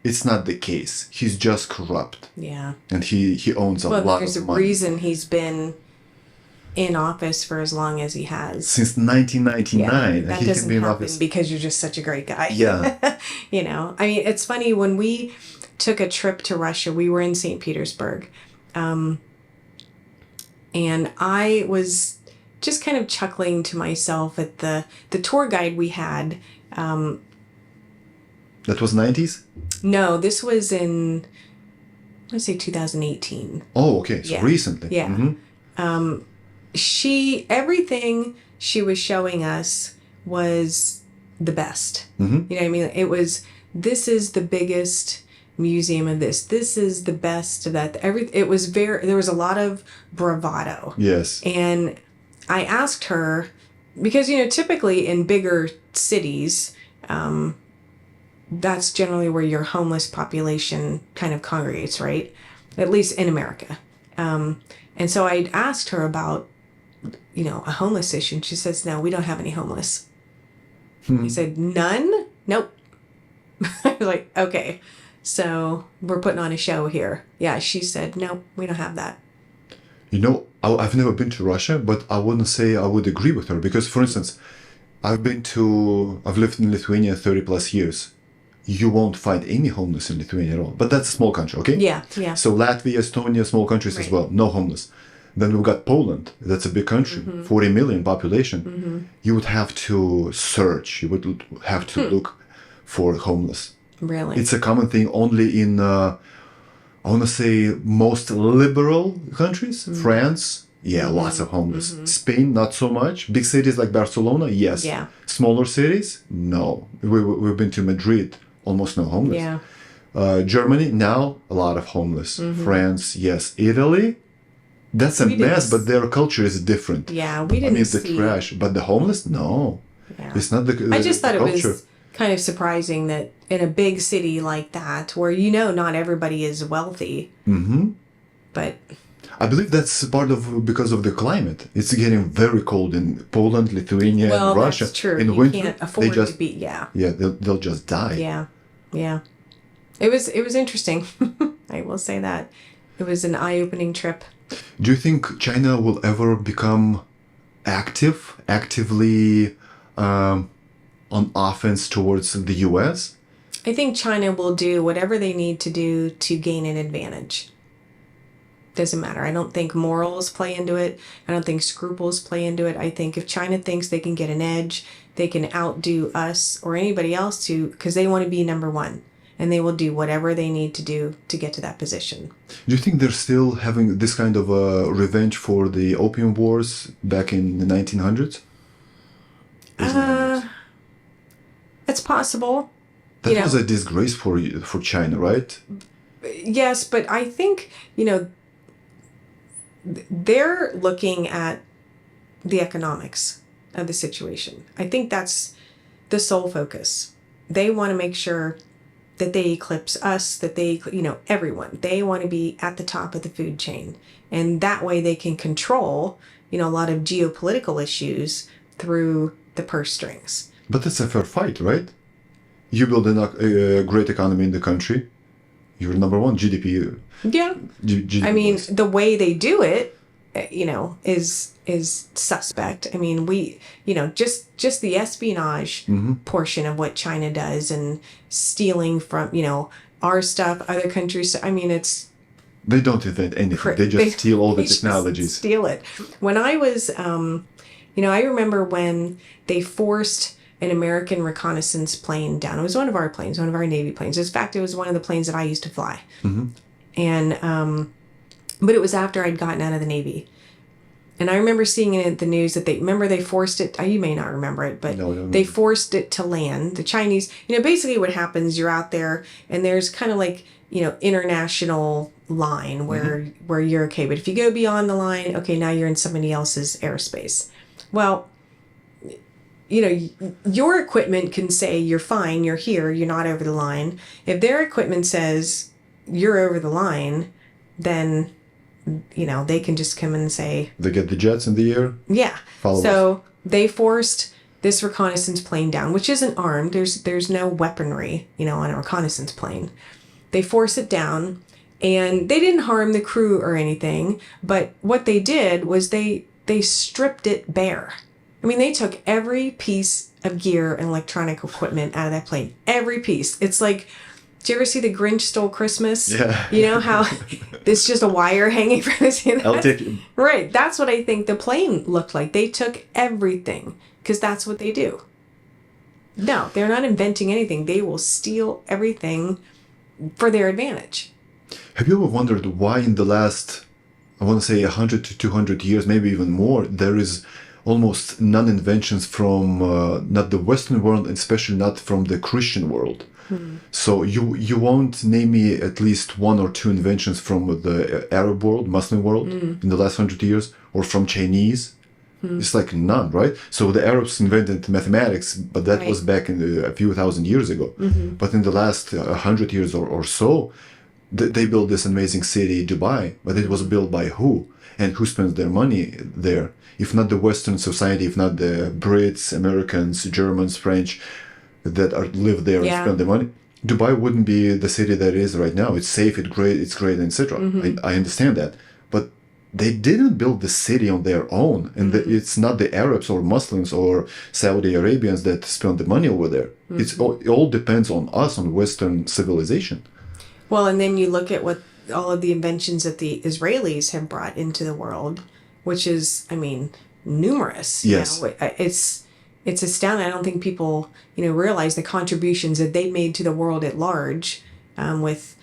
B: it's not the case. He's just corrupt.
A: Yeah.
B: And he owns a lot of money.
A: There's a reason he's been in office for as long as he has.
B: Since 1999.
A: Yeah, that
B: he
A: doesn't
B: can be in
A: happen
B: office.
A: because you're just such a great guy.
B: Yeah.
A: You know, I mean, it's funny, when we took a trip to Russia, we were in St. Petersburg. And I was just kind of chuckling to myself at the tour guide we had.
B: That was 90s?
A: No, this was in, let's say 2018.
B: Oh, okay. So recently.
A: Yeah. Everything she was showing us was the best. You know what I mean? It was, this is the biggest museum of this. This is the best of that. There was a lot of bravado.
B: Yes.
A: And I asked her, because, you know, typically in bigger cities, that's generally where your homeless population kind of congregates, right? At least in America. And so I asked her about, you know, a homeless issue. And she says, no, we don't have any homeless. I said, none? Nope. I was like, okay, so we're putting on a show here. Yeah, she said, no, we don't have that.
B: You know, I've never been to Russia, but I wouldn't say I would agree with her. Because, for instance, I've lived in Lithuania 30 plus years. You won't find any homeless in Lithuania at all. But that's a small country, okay?
A: Yeah.
B: So Latvia, Estonia, small countries as well. No homeless. Then we've got Poland. That's a big country, 40 million population. You would have to search. You would have to look for homeless.
A: Really?
B: It's a common thing only in, I want to say, most liberal countries. France, lots of homeless. Spain, not so much. Big cities like Barcelona, yes.
A: Yeah.
B: Smaller cities, no. We've been to Madrid, almost no homeless.
A: Yeah.
B: Germany, now a lot of homeless. France, yes. Italy, that's a mess, but their culture is different.
A: Yeah, we didn't
B: the trash, but the homeless, no.
A: Yeah.
B: It's not the
A: I just thought
B: culture.
A: it was kind of surprising that in a big city like that, where, you know, not everybody is wealthy, but
B: I believe that's because of the climate. It's getting very cold in Poland, Lithuania, and Russia.
A: That's true.
B: In
A: You
B: winter,
A: can't afford
B: they just,
A: to be. Yeah.
B: Yeah, they'll just die.
A: Yeah. It was interesting. I will say that. It was an eye-opening trip.
B: Do you think China will ever become actively on offense towards the U.S.?
A: I think China will do whatever they need to do to gain an advantage. Doesn't matter. I don't think morals play into it. I don't think scruples play into it. I think if China thinks they can get an edge, they can outdo us or anybody else because they want to be number one. And they will do whatever they need to do to get to that position.
B: Do you think they're still having this kind of revenge for the opium wars back in the 1900s?
A: It's possible.
B: That was a disgrace for China, right?
A: Yes, but I think, you know, they're looking at the economics of the situation. I think that's the sole focus. They want to make sure that they eclipse us, that they, you know, everyone. They want to be at the top of the food chain. And that way they can control, you know, a lot of geopolitical issues through the purse strings.
B: But it's a fair fight, right? You build a great economy in the country. You're number one GDP.
A: Yeah.
B: GDP
A: I mean,
B: wise.
A: the way they do it, is suspect. I mean, just the espionage portion of what China does and stealing from, our stuff, other countries. I mean, it's
B: They don't invent anything. They just steal all the
A: they just
B: technologies.
A: steal it. When I was, I remember when they forced an American reconnaissance plane down. It was one of our planes, one of our Navy planes. In fact, it was one of the planes that I used to fly. And, but it was after I'd gotten out of the Navy. And I remember seeing it in the news that they forced it. You may not remember it, but
B: No.
A: they forced it to land. The Chinese, basically what happens, you're out there and there's kind of like, international line where you're okay. But if you go beyond the line, okay, now you're in somebody else's airspace. Well, your equipment can say you're fine, you're here, you're not over the line. If their equipment says you're over the line, then they can just come and say
B: They get the jets in the air.
A: yeah.
B: Follow
A: So they forced this reconnaissance plane down, which isn't armed. There's no weaponry, on a reconnaissance plane. They force it down, and they didn't harm the crew or anything. But what they did was they stripped it bare. I mean, they took every piece of gear and electronic equipment out of that plane. Every piece. It's like, did you ever see The Grinch Stole Christmas?
B: Yeah.
A: You know how there's just a wire hanging from his hand?
B: I'll take it.
A: Right. That's what I think the plane looked like. They took everything because that's what they do. No, they're not inventing anything. They will steal everything for their advantage.
B: Have you ever wondered why in the last, I want to say 100 to 200 years, maybe even more, there is almost none inventions from not the Western world, and especially not from the Christian world? So you won't name me at least one or two inventions from the Arab world, Muslim world in the last 100 years, or from Chinese? It's like none, right? So the Arabs invented mathematics, but that was back in a few thousand years ago. But in the last 100 years or so, they built this amazing city, Dubai. But it was built by who? And who spends their money there? If not the Western society, if not the Brits, Americans, Germans, French, that live there and spend their money, Dubai wouldn't be the city that it is right now. It's safe, it's great, etc. I understand that. But they didn't build the city on their own, and it's not the Arabs or Muslims or Saudi Arabians that spend the money over there. It all depends on us, on Western civilization.
A: Well, and then you look at what all of the inventions that the Israelis have brought into the world, which is, I mean, numerous.
B: Yes.
A: It's astounding. I don't think people, realize the contributions that they made to the world at large, with,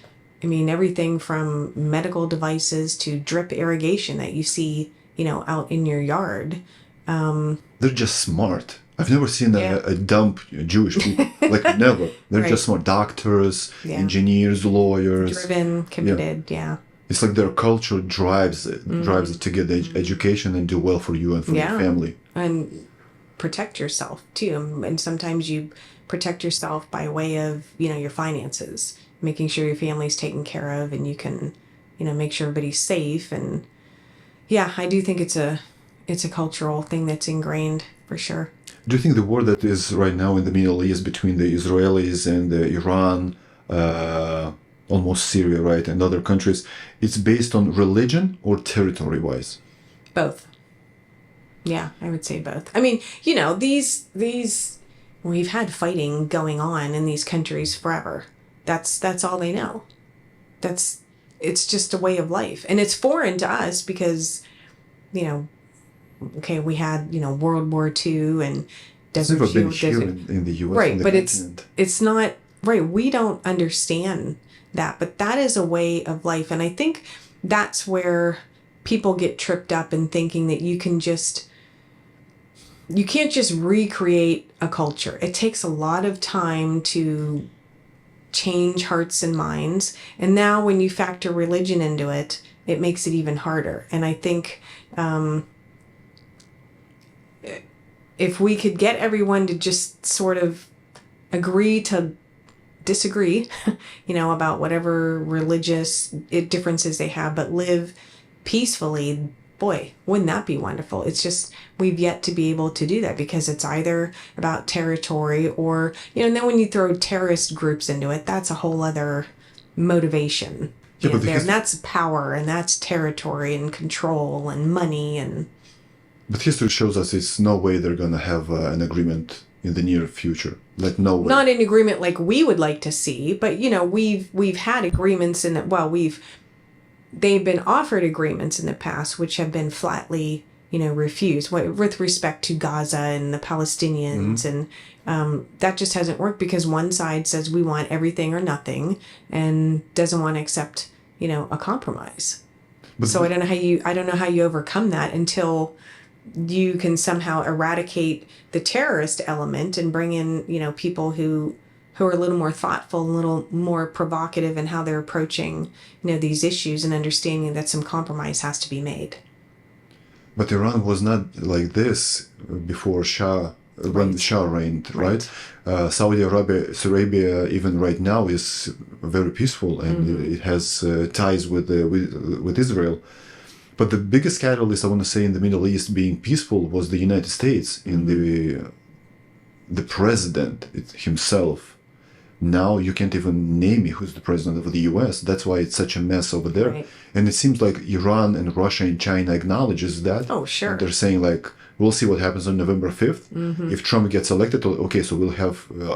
A: everything from medical devices to drip irrigation that you see, out in your yard.
B: They're just smart. I've never seen a dumb Jewish people. Like, never. They're just smart. Doctors, engineers, lawyers.
A: Driven, committed,
B: It's like their culture drives it to get the education and do well for you and for your family.
A: And protect yourself too. And sometimes you protect yourself by way of, your finances, making sure your family's taken care of and you can, make sure everybody's safe. And I do think it's a cultural thing that's ingrained for sure.
B: Do you think the war that is right now in the Middle East between the Israelis and Iran, almost Syria, right, and other countries, it's based on religion or territory-wise?
A: Both. Yeah, I would say both. I mean, these we've had fighting going on in these countries forever. That's all they know. It's just a way of life. And it's foreign to us because, okay, we had, World War II and Desert
B: It's never been
A: Shield.
B: here in the U.S.
A: Right,
B: on the
A: but
B: continent.
A: it's not, right, we don't understand that. But that is a way of life. And I think that's where people get tripped up in thinking that you can't just recreate a culture. It takes a lot of time to change hearts and minds. And now when you factor religion into it, it makes it even harder. And I think if we could get everyone to just sort of agree to disagree, about whatever religious differences they have, but live peacefully, boy, wouldn't that be wonderful? It's just we've yet to be able to do that because it's either about territory or, and then when you throw terrorist groups into it, that's a whole other motivation. And that's power and that's territory and control and money and.
B: But history shows us it's no way they're gonna have an agreement in the near future. Like no way.
A: Not an agreement like we would like to see, but we've had agreements in that. Well, they've been offered agreements in the past which have been flatly, refused with respect to Gaza and the Palestinians, and that just hasn't worked because one side says we want everything or nothing and doesn't want to accept, a compromise. So I don't know how you overcome that until you can somehow eradicate the terrorist element and bring in, people who are a little more thoughtful, a little more provocative in how they're approaching, these issues and understanding that some compromise has to be made.
B: But Iran was not like this before Shah, when Shah reigned, right? Saudi Arabia, even right now, is very peaceful and it has ties with Israel. But the biggest catalyst, I want to say, in the Middle East being peaceful was the United States, in the president himself. Now you can't even name me who's the president of the US. That's why it's such a mess over there. Right. And it seems like Iran and Russia and China acknowledges that.
A: Oh, sure.
B: They're saying like, we'll see what happens on November 5th. If Trump gets elected, okay, so we'll have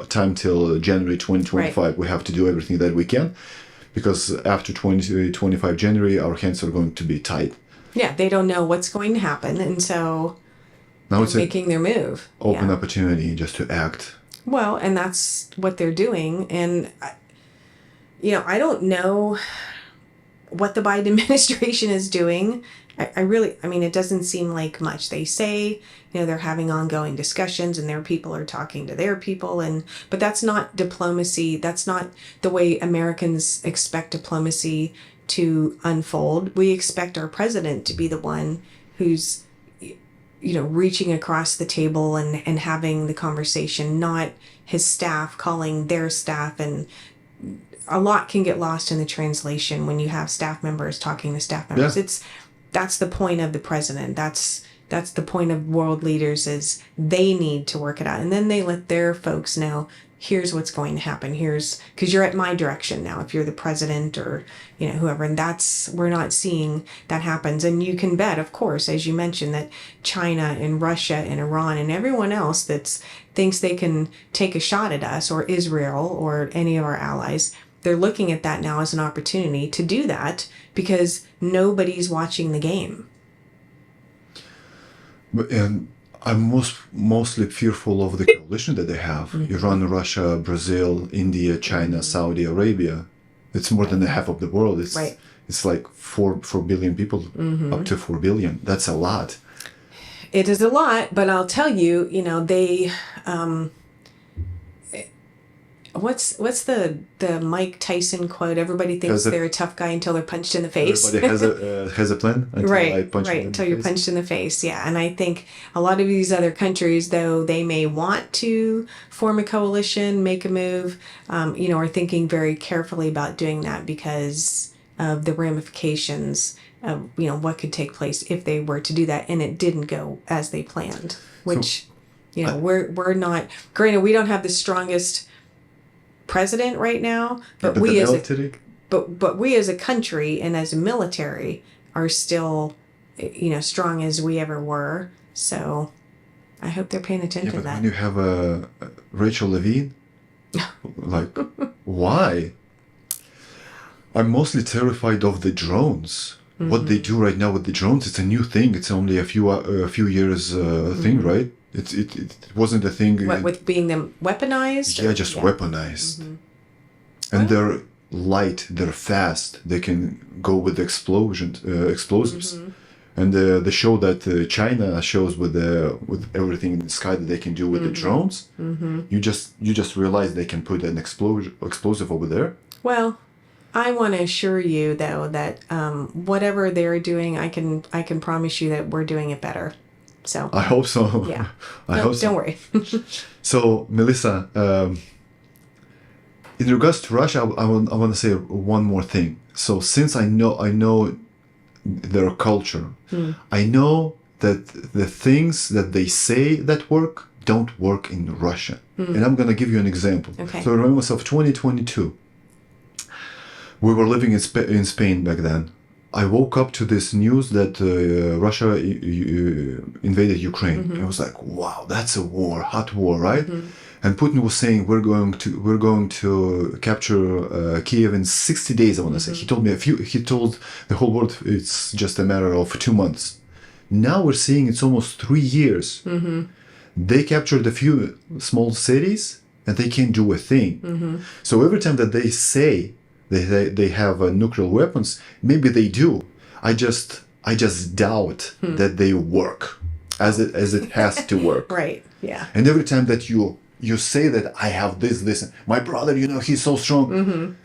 B: time till January 2025. Right. We have to do everything that we can because after 2025 January, our hands are going to be tied.
A: Yeah, they don't know what's going to happen. And so now it's making their move.
B: Open opportunity just to act.
A: Well, and that's what they're doing. And, I don't know what the Biden administration is doing. It doesn't seem like much. They say, they're having ongoing discussions and their people are talking to their people. But that's not diplomacy. That's not the way Americans expect diplomacy to unfold. We expect our president to be the one who's reaching across the table and having the conversation, not his staff calling their staff. And a lot can get lost in the translation when you have staff members talking to staff members. Yeah. That's the point of the president. That's the point of world leaders is they need to work it out. And then they let their folks know, here's what's going to happen. Because you're at my direction now, if you're the president or, whoever. And we're not seeing that happens. And you can bet, of course, as you mentioned, that China and Russia and Iran and everyone else that thinks they can take a shot at us or Israel or any of our allies, they're looking at that now as an opportunity to do that because nobody's watching the game.
B: And I'm mostly fearful of the coalition that they have. Iran, Russia, Brazil, India, China, Saudi Arabia. It's more than half of the world. It's like 4 billion people, up to 4 billion. That's a lot.
A: It is a lot, but I'll tell you, they... What's the Mike Tyson quote? Everybody thinks they're a tough guy until they're punched in the face.
B: Everybody has a plan until
A: you're punched in the face. Yeah, and I think a lot of these other countries, though they may want to form a coalition, make a move, are thinking very carefully about doing that because of the ramifications of what could take place if they were to do that, and it didn't go as they planned. Which, we're not. Granted, we don't have the strongest president right now, but we as a country and as a military are still strong as we ever were. So I hope they're paying attention to that.
B: When you have a Rachel Levine, like why? I'm mostly terrified of the drones. What they do right now with the drones, it's a new thing. It's only a few years thing, right? It wasn't a thing.
A: What, with being them weaponized?
B: Yeah, just weaponized. And they're light, they're fast, they can go with explosives. And the show that China shows with everything in the sky that they can do with the drones, you just realize they can put an explosive over there.
A: Well, I want to assure you though that whatever they're doing, I can promise you that we're doing it better. So
B: I hope so.
A: Yeah.
B: I hope so.
A: Don't worry.
B: So Melissa, in regards to Russia, I want to say one more thing. So since I know their culture. I know that the things that they say that work don't work in Russia. And I'm going to give you an example.
A: Okay.
B: So remember myself, 2022. We were living in Spain back then. I woke up to this news that Russia invaded Ukraine. I was like, wow, that's a war, hot war, right? And Putin was saying we're going to capture Kiev in 60 days. I want to say he told the whole world it's just a matter of 2 months. Now we're seeing it's almost 3 years. They captured a few small cities and they can't do a thing. So every time that they say they have nuclear weapons, maybe they do. I just doubt that they work as it has to work.
A: Right. Yeah.
B: And every time that you say that I have this, my brother, he's so strong.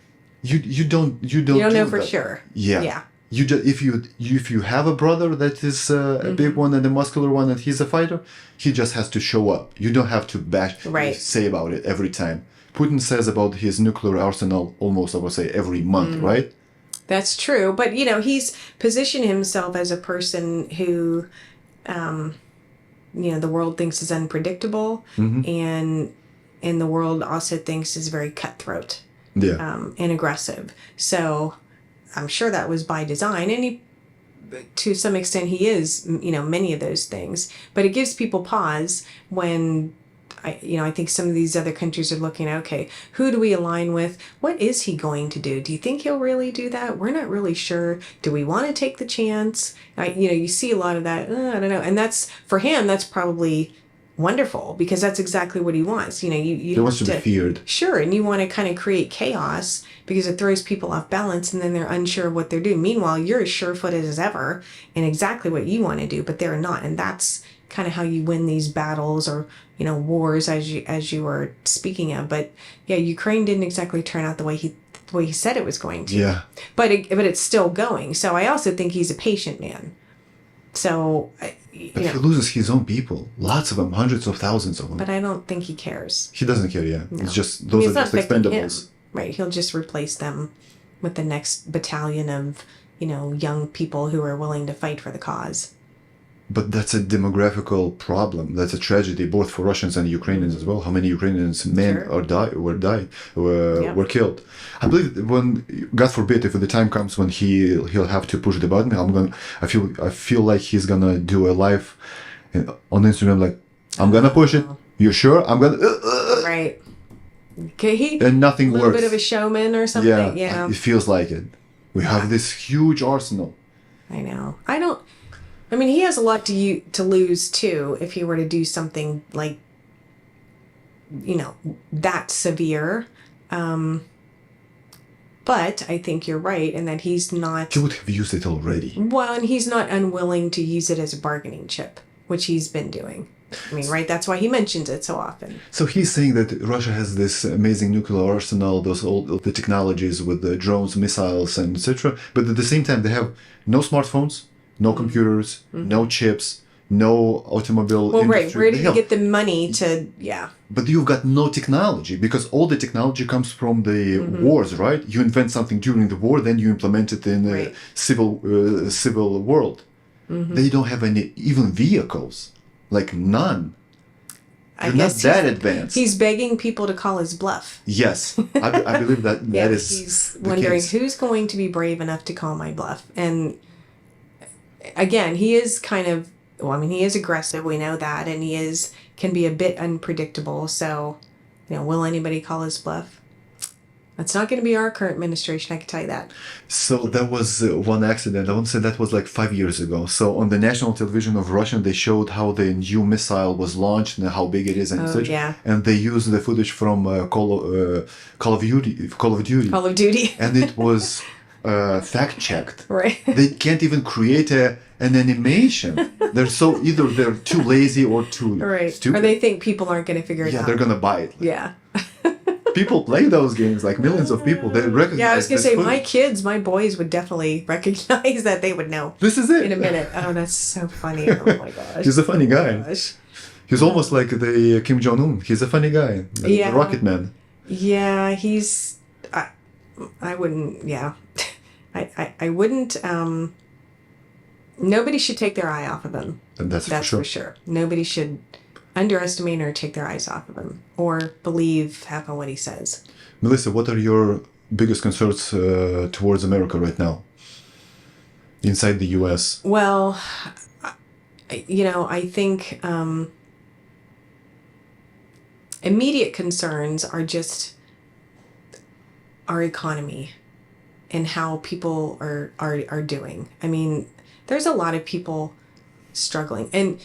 B: You don't
A: know for
B: that.
A: sure.
B: Yeah.
A: Yeah.
B: You just if you have a brother that is a big one and a muscular one and he's a fighter, he just has to show up. You don't have to say about it every time. Putin says about his nuclear arsenal almost, I would say, every month, right?
A: That's true. But, he's positioned himself as a person who, the world thinks is unpredictable. And the world also thinks is very cutthroat and aggressive. So I'm sure that was by design. And to some extent, he is, many of those things. But it gives people pause when I think some of these other countries are looking at, okay, who do we align with? What is he going to do? Do you think he'll really do that? We're not really sure. Do we want to take the chance? You see a lot of that. I don't know. And that's, for him, that's probably wonderful because that's exactly what he wants. You
B: he wants to be feared.
A: Sure. And you want to kind of create chaos because it throws people off balance and then they're unsure of what they're doing. Meanwhile, you're as sure-footed as ever in exactly what you want to do, but they're not. And that's kind of how you win these battles or wars as you were speaking of. But yeah, Ukraine didn't exactly turn out the way he said it was going to.
B: Yeah.
A: But it's still going. So I also think he's a patient man. So
B: but he loses his own people, lots of them, hundreds of thousands of them.
A: But I don't think he cares.
B: He doesn't care. Yeah,
A: no.
B: It's just those are just expendables.
A: Right. He'll just replace them with the next battalion of young people who are willing to fight for the cause.
B: But that's a demographical problem. That's a tragedy, both for Russians and Ukrainians as well. How many Ukrainians men were killed? I believe when, God forbid, if the time comes when he'll have to push the button, I feel like he's gonna do a live on Instagram, like I'm gonna push it. You sure? I'm gonna.
A: Right. Okay.
B: And nothing works. A
A: little bit of a showman or something. Yeah.
B: It feels like it. We have this huge arsenal.
A: I know. He has a lot to lose too if he were to do something like, that severe. But I think you're right in that he's not...
B: He would have used it already.
A: Well, and he's not unwilling to use it as a bargaining chip, which he's been doing. Right? That's why he mentions it so often.
B: So he's saying that Russia has this amazing nuclear arsenal, all the technologies with the drones, missiles, and etc. But at the same time, they have no smartphones, no computers, no chips, no automobile industry.
A: Right. Where did you get the money to,
B: But you've got no technology because all the technology comes from the wars, right? You invent something during the war, then you implement it in the civil world. They don't have any, even vehicles, like none. They're not that advanced.
A: He's begging people to call his bluff.
B: Yes, I believe that is.
A: He's wondering who's going to be brave enough to call my bluff. And again, he is kind of, he is aggressive. We know that, and he can be a bit unpredictable. So, will anybody call his bluff? That's not going to be our current administration, I can tell you that.
B: So there was one accident. I want to say that was like 5 years ago. So on the national television of Russia, they showed how the new missile was launched and how big it is and such.
A: Yeah.
B: And they used the footage from Call of Duty.
A: Call of Duty.
B: And it was fact checked.
A: Right.
B: They can't even create an animation. Either they're too lazy or too stupid.
A: Or they think people aren't going to figure it out.
B: Yeah, they're going to buy it.
A: Yeah.
B: People play those games, like millions of people. They recognize.
A: Yeah, I was going to say, my boys would definitely recognize that. They would know.
B: This is it.
A: In a minute. Oh, that's so funny. Oh my gosh.
B: He's a funny guy. He's almost like the Kim Jong-un. He's a funny guy. The Rocket Man.
A: Yeah, I wouldn't, I wouldn't Nobody should take their eye off of him.
B: And that's for sure.
A: Nobody should underestimate or take their eyes off of him or believe half of what he says.
B: Melissa, what are your biggest concerns towards America right now? Inside the U.S.?
A: Well, I think immediate concerns are just our economy and how people are doing. I mean, there's a lot of people struggling. And,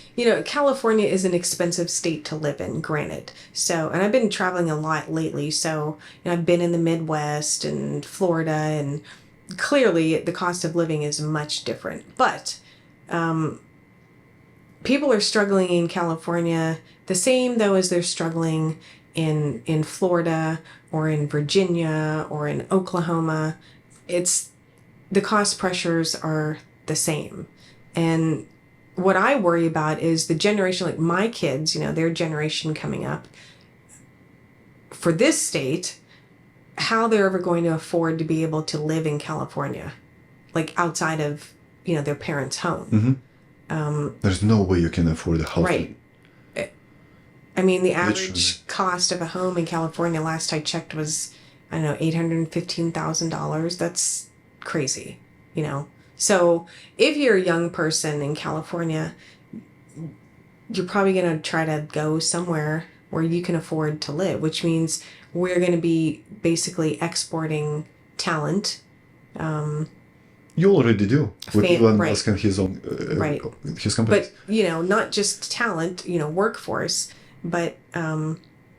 A: California is an expensive state to live in, granted. So, and I've been traveling a lot lately. So, I've been in the Midwest and Florida, and clearly the cost of living is much different. But people are struggling in California the same, though, as they're struggling in Florida or in Virginia or in Oklahoma. It's the cost pressures are the same. And what I worry about is the generation, like my kids, their generation coming up for this state, how they're ever going to afford to be able to live in California, like outside of, their parents' home.
B: Mm-hmm. There's no way you can afford a house.
A: Right. I mean, the average cost of a home in California, last I checked, was, I don't know, $815,000. That's crazy, So if you're a young person in California, you're probably going to try to go somewhere where you can afford to live, which means we're going to be basically exporting talent.
B: You already do with Elon Musk and his own his companies.
A: But not just talent, workforce, but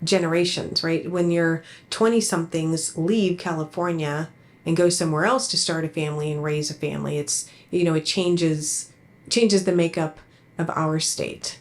A: generations, right? When your 20-somethings leave California and go somewhere else to start a family and raise a family, it's it changes the makeup of our state.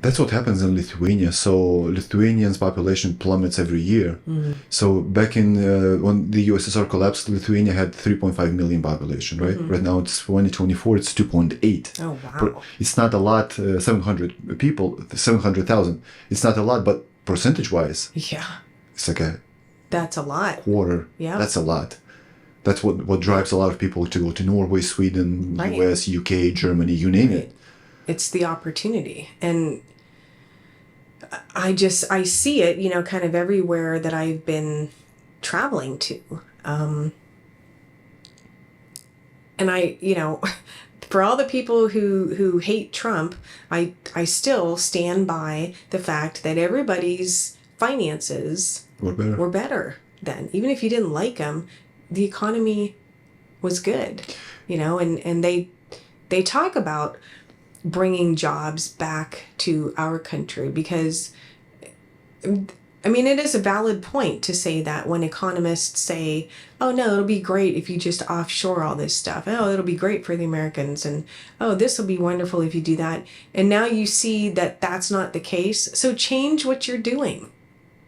B: That's what happens in Lithuania. So Lithuanians' population plummets every year. Mm-hmm. So back in when the USSR collapsed, Lithuania had 3.5 million population, right? Mm-hmm. Right now it's 2024, it's 2.8.
A: Oh, wow.
B: It's not a lot, 700 people, 700,000. It's not a lot, but percentage-wise, it's like
A: that's a lot.
B: Quarter.
A: Yeah.
B: That's a lot. That's what drives a lot of people to go to Norway, Sweden, US, UK, Germany, you name it.
A: It's the opportunity. And I see it, kind of everywhere that I've been traveling to. And for all the people who hate Trump, I still stand by the fact that everybody's finances were better then. Even if you didn't like them, the economy was good, and they talk about bringing jobs back to our country because, I mean, it is a valid point to say that when economists say, oh, no, it'll be great if you just offshore all this stuff. Oh, it'll be great for the Americans. And, oh, this will be wonderful if you do that. And now you see that that's not the case. So change what you're doing.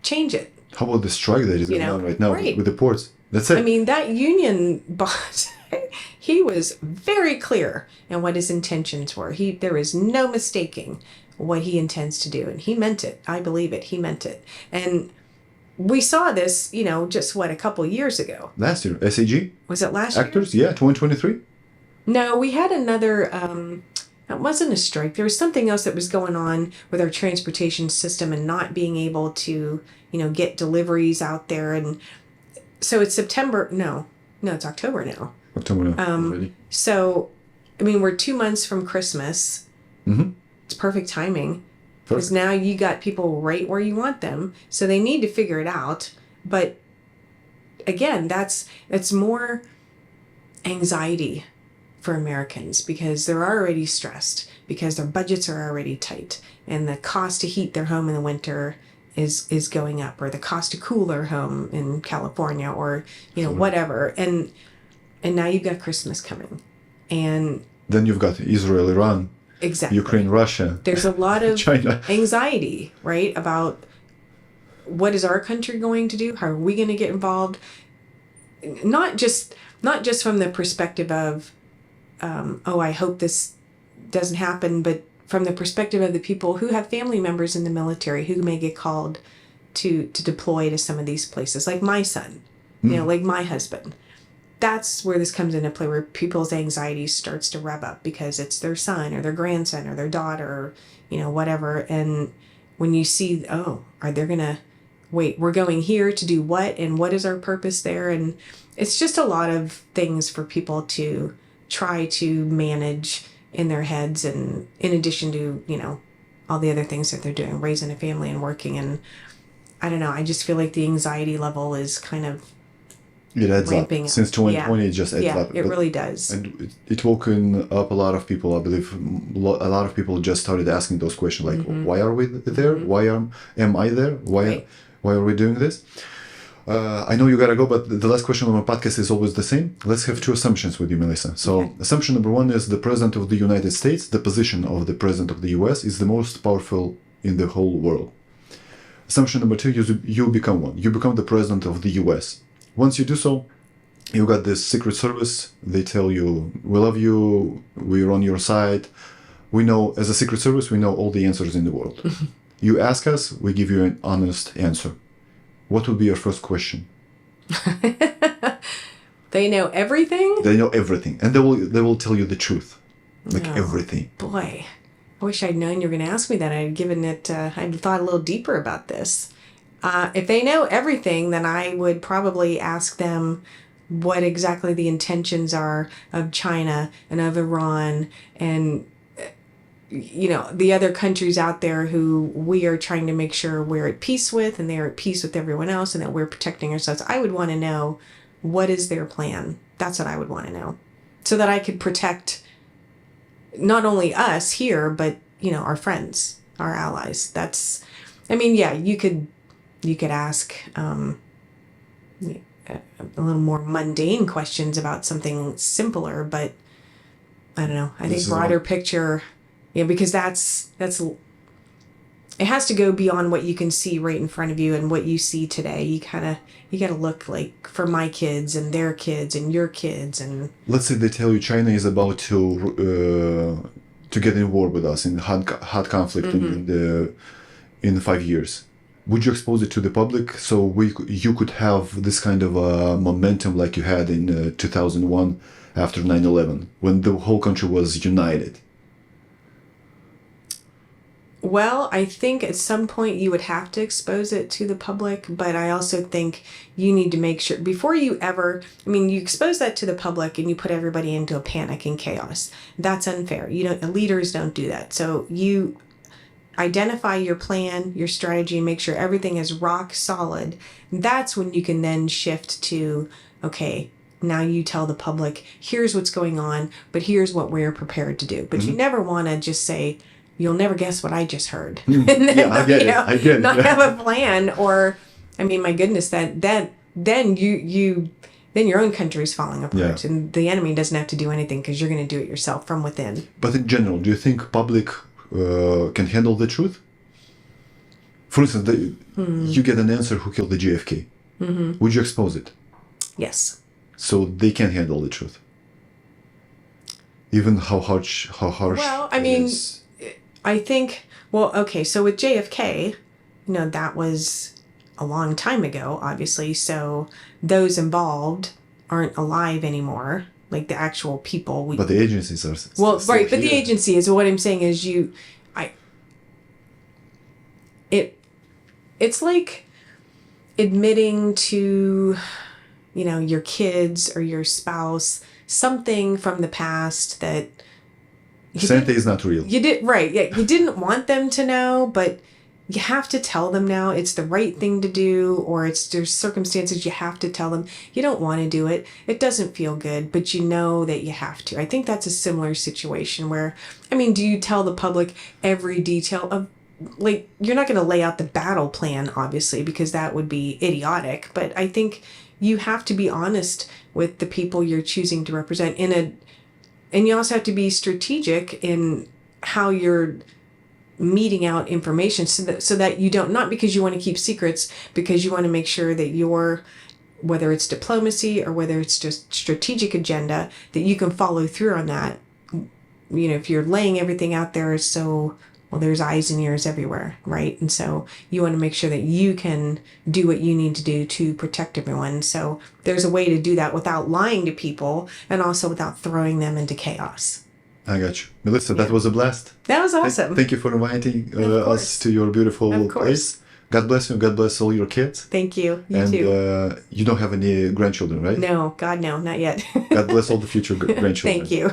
A: Change it.
B: How about the strike that is going on right now with the ports? That's it.
A: I mean, that union boss, he was very clear in what his intentions were. There is no mistaking what he intends to do. And he meant it. I believe it. He meant it. And we saw this, just a couple years ago.
B: Last year. SAG?
A: Was it last
B: Actors?
A: year?
B: Yeah, 2023.
A: No, we had another, it wasn't a strike. There was something else that was going on with our transportation system and not being able to, get deliveries out there. And so it's September. No, it's October now.
B: October now.
A: So, I mean, we're 2 months from Christmas.
B: Mm-hmm.
A: It's perfect timing because now you got people right where you want them. So they need to figure it out. But again, it's more anxiety for Americans because they're already stressed because their budgets are already tight and the cost to heat their home in the winter is going up, or the cost to cool their home in California, or whatever. And now you've got Christmas coming, and
B: then you've got Israel, Iran,
A: exactly,
B: Ukraine, Russia.
A: There's a lot of
B: China.
A: Anxiety, right, about what is our country going to do? How are we going to get involved? Not just from the perspective of I hope this doesn't happen, but from the perspective of the people who have family members in the military who may get called to deploy to some of these places, like my son, like my husband. that's where this comes into play, where people's anxiety starts to rev up because it's their son or their grandson or their daughter or, whatever. And when you see, oh, are they going to, wait, we're going here to do what? And what is our purpose there? And it's just a lot of things for people to try to manage in their heads. And in addition to, all the other things that they're doing, raising a family and working. And I don't know, I just feel like the anxiety level is kind of
B: it adds up. Since 2020, it just adds up.
A: Yeah, it really does.
B: And it woken up a lot of people. I believe a lot of people just started asking those questions, like, why are we there? Why am I there? Why are we doing this? I know you gotta go, but the last question on my podcast is always the same. Let's have two assumptions with you, Melissa. So assumption number one is the President of the United States, the position of the President of the US is the most powerful in the whole world. Assumption number two is you become one. You become the President of the US. Once you do so, you got this Secret Service. They tell you, we love you, we're on your side. We know, as a Secret Service, we know all the answers in the world. You ask us, we give you an honest answer. What would be your first question?
A: They know everything?
B: They know everything. And they will tell you the truth. Like everything.
A: Boy, I wish I'd known you were going to ask me that. I'd thought a little deeper about this. If they know everything, then I would probably ask them what exactly the intentions are of China and of Iran and, the other countries out there who we are trying to make sure we're at peace with and they're at peace with everyone else and that we're protecting ourselves. I would want to know, what is their plan? That's what I would want to know. So that I could protect not only us here, but, our friends, our allies. You could ask a little more mundane questions about something simpler, but I don't know. I think broader picture, because that's it has to go beyond what you can see right in front of you and what you see today. You got to look like for my kids and their kids and your kids. And
B: let's say they tell you China is about to get in war with us in hot conflict in 5 years. Would you expose it to the public so you could have this kind of momentum like you had in 2001 after 9/11 when the whole country was united?
A: Well, I think at some point you would have to expose it to the public, but I also think you need to make sure before you you expose that to the public and you put everybody into a panic and chaos. That's unfair. Leaders don't do that. So you identify your plan, your strategy, and make sure everything is rock solid. That's when you can then shift to, okay, now you tell the public, here's what's going on, but here's what we're prepared to do. But you never want to just say, you'll never guess what I just heard. And then,
B: I get it.
A: Not have a plan, or, my goodness, then your own country's falling apart, and the enemy doesn't have to do anything because you're going to do it yourself from within.
B: But in general, do you think public can handle the truth? For instance, you get an answer who killed the JFK. Would you expose it?
A: Yes.
B: So they can handle the truth. Even how harsh.
A: Well, I think, so with JFK, that was a long time ago, obviously. So those involved aren't alive anymore, like the actual people.
B: But the agencies are
A: right. But the agency is what I'm saying is it's like admitting to, your kids or your spouse something from the past that
B: Santa is not real.
A: You did right. Yeah, you didn't want them to know, but you have to tell them now. It's the right thing to do, or there's circumstances you have to tell them. You don't want to do it. It doesn't feel good, but you know that you have to. I think that's a similar situation where, do you tell the public every detail of, you're not going to lay out the battle plan, obviously, because that would be idiotic. But I think you have to be honest with the people you're choosing to represent and you also have to be strategic in how you're meeting out information so that you don't, not because you want to keep secrets, because you want to make sure that whether it's diplomacy or whether it's just strategic agenda, that you can follow through on that. If you're laying everything out there so well, there's eyes and ears everywhere, right? And so you want to make sure that you can do what you need to do to protect everyone. So there's a way to do that without lying to people and also without throwing them into chaos.
B: I got you. Melissa, that was a blast.
A: That was awesome.
B: Thank you for inviting us to your beautiful place. God bless you. God bless all your kids.
A: Thank you. You
B: and,
A: too.
B: You don't have any grandchildren, right?
A: No, God, no, not yet.
B: God bless all the future grandchildren.
A: Thank you.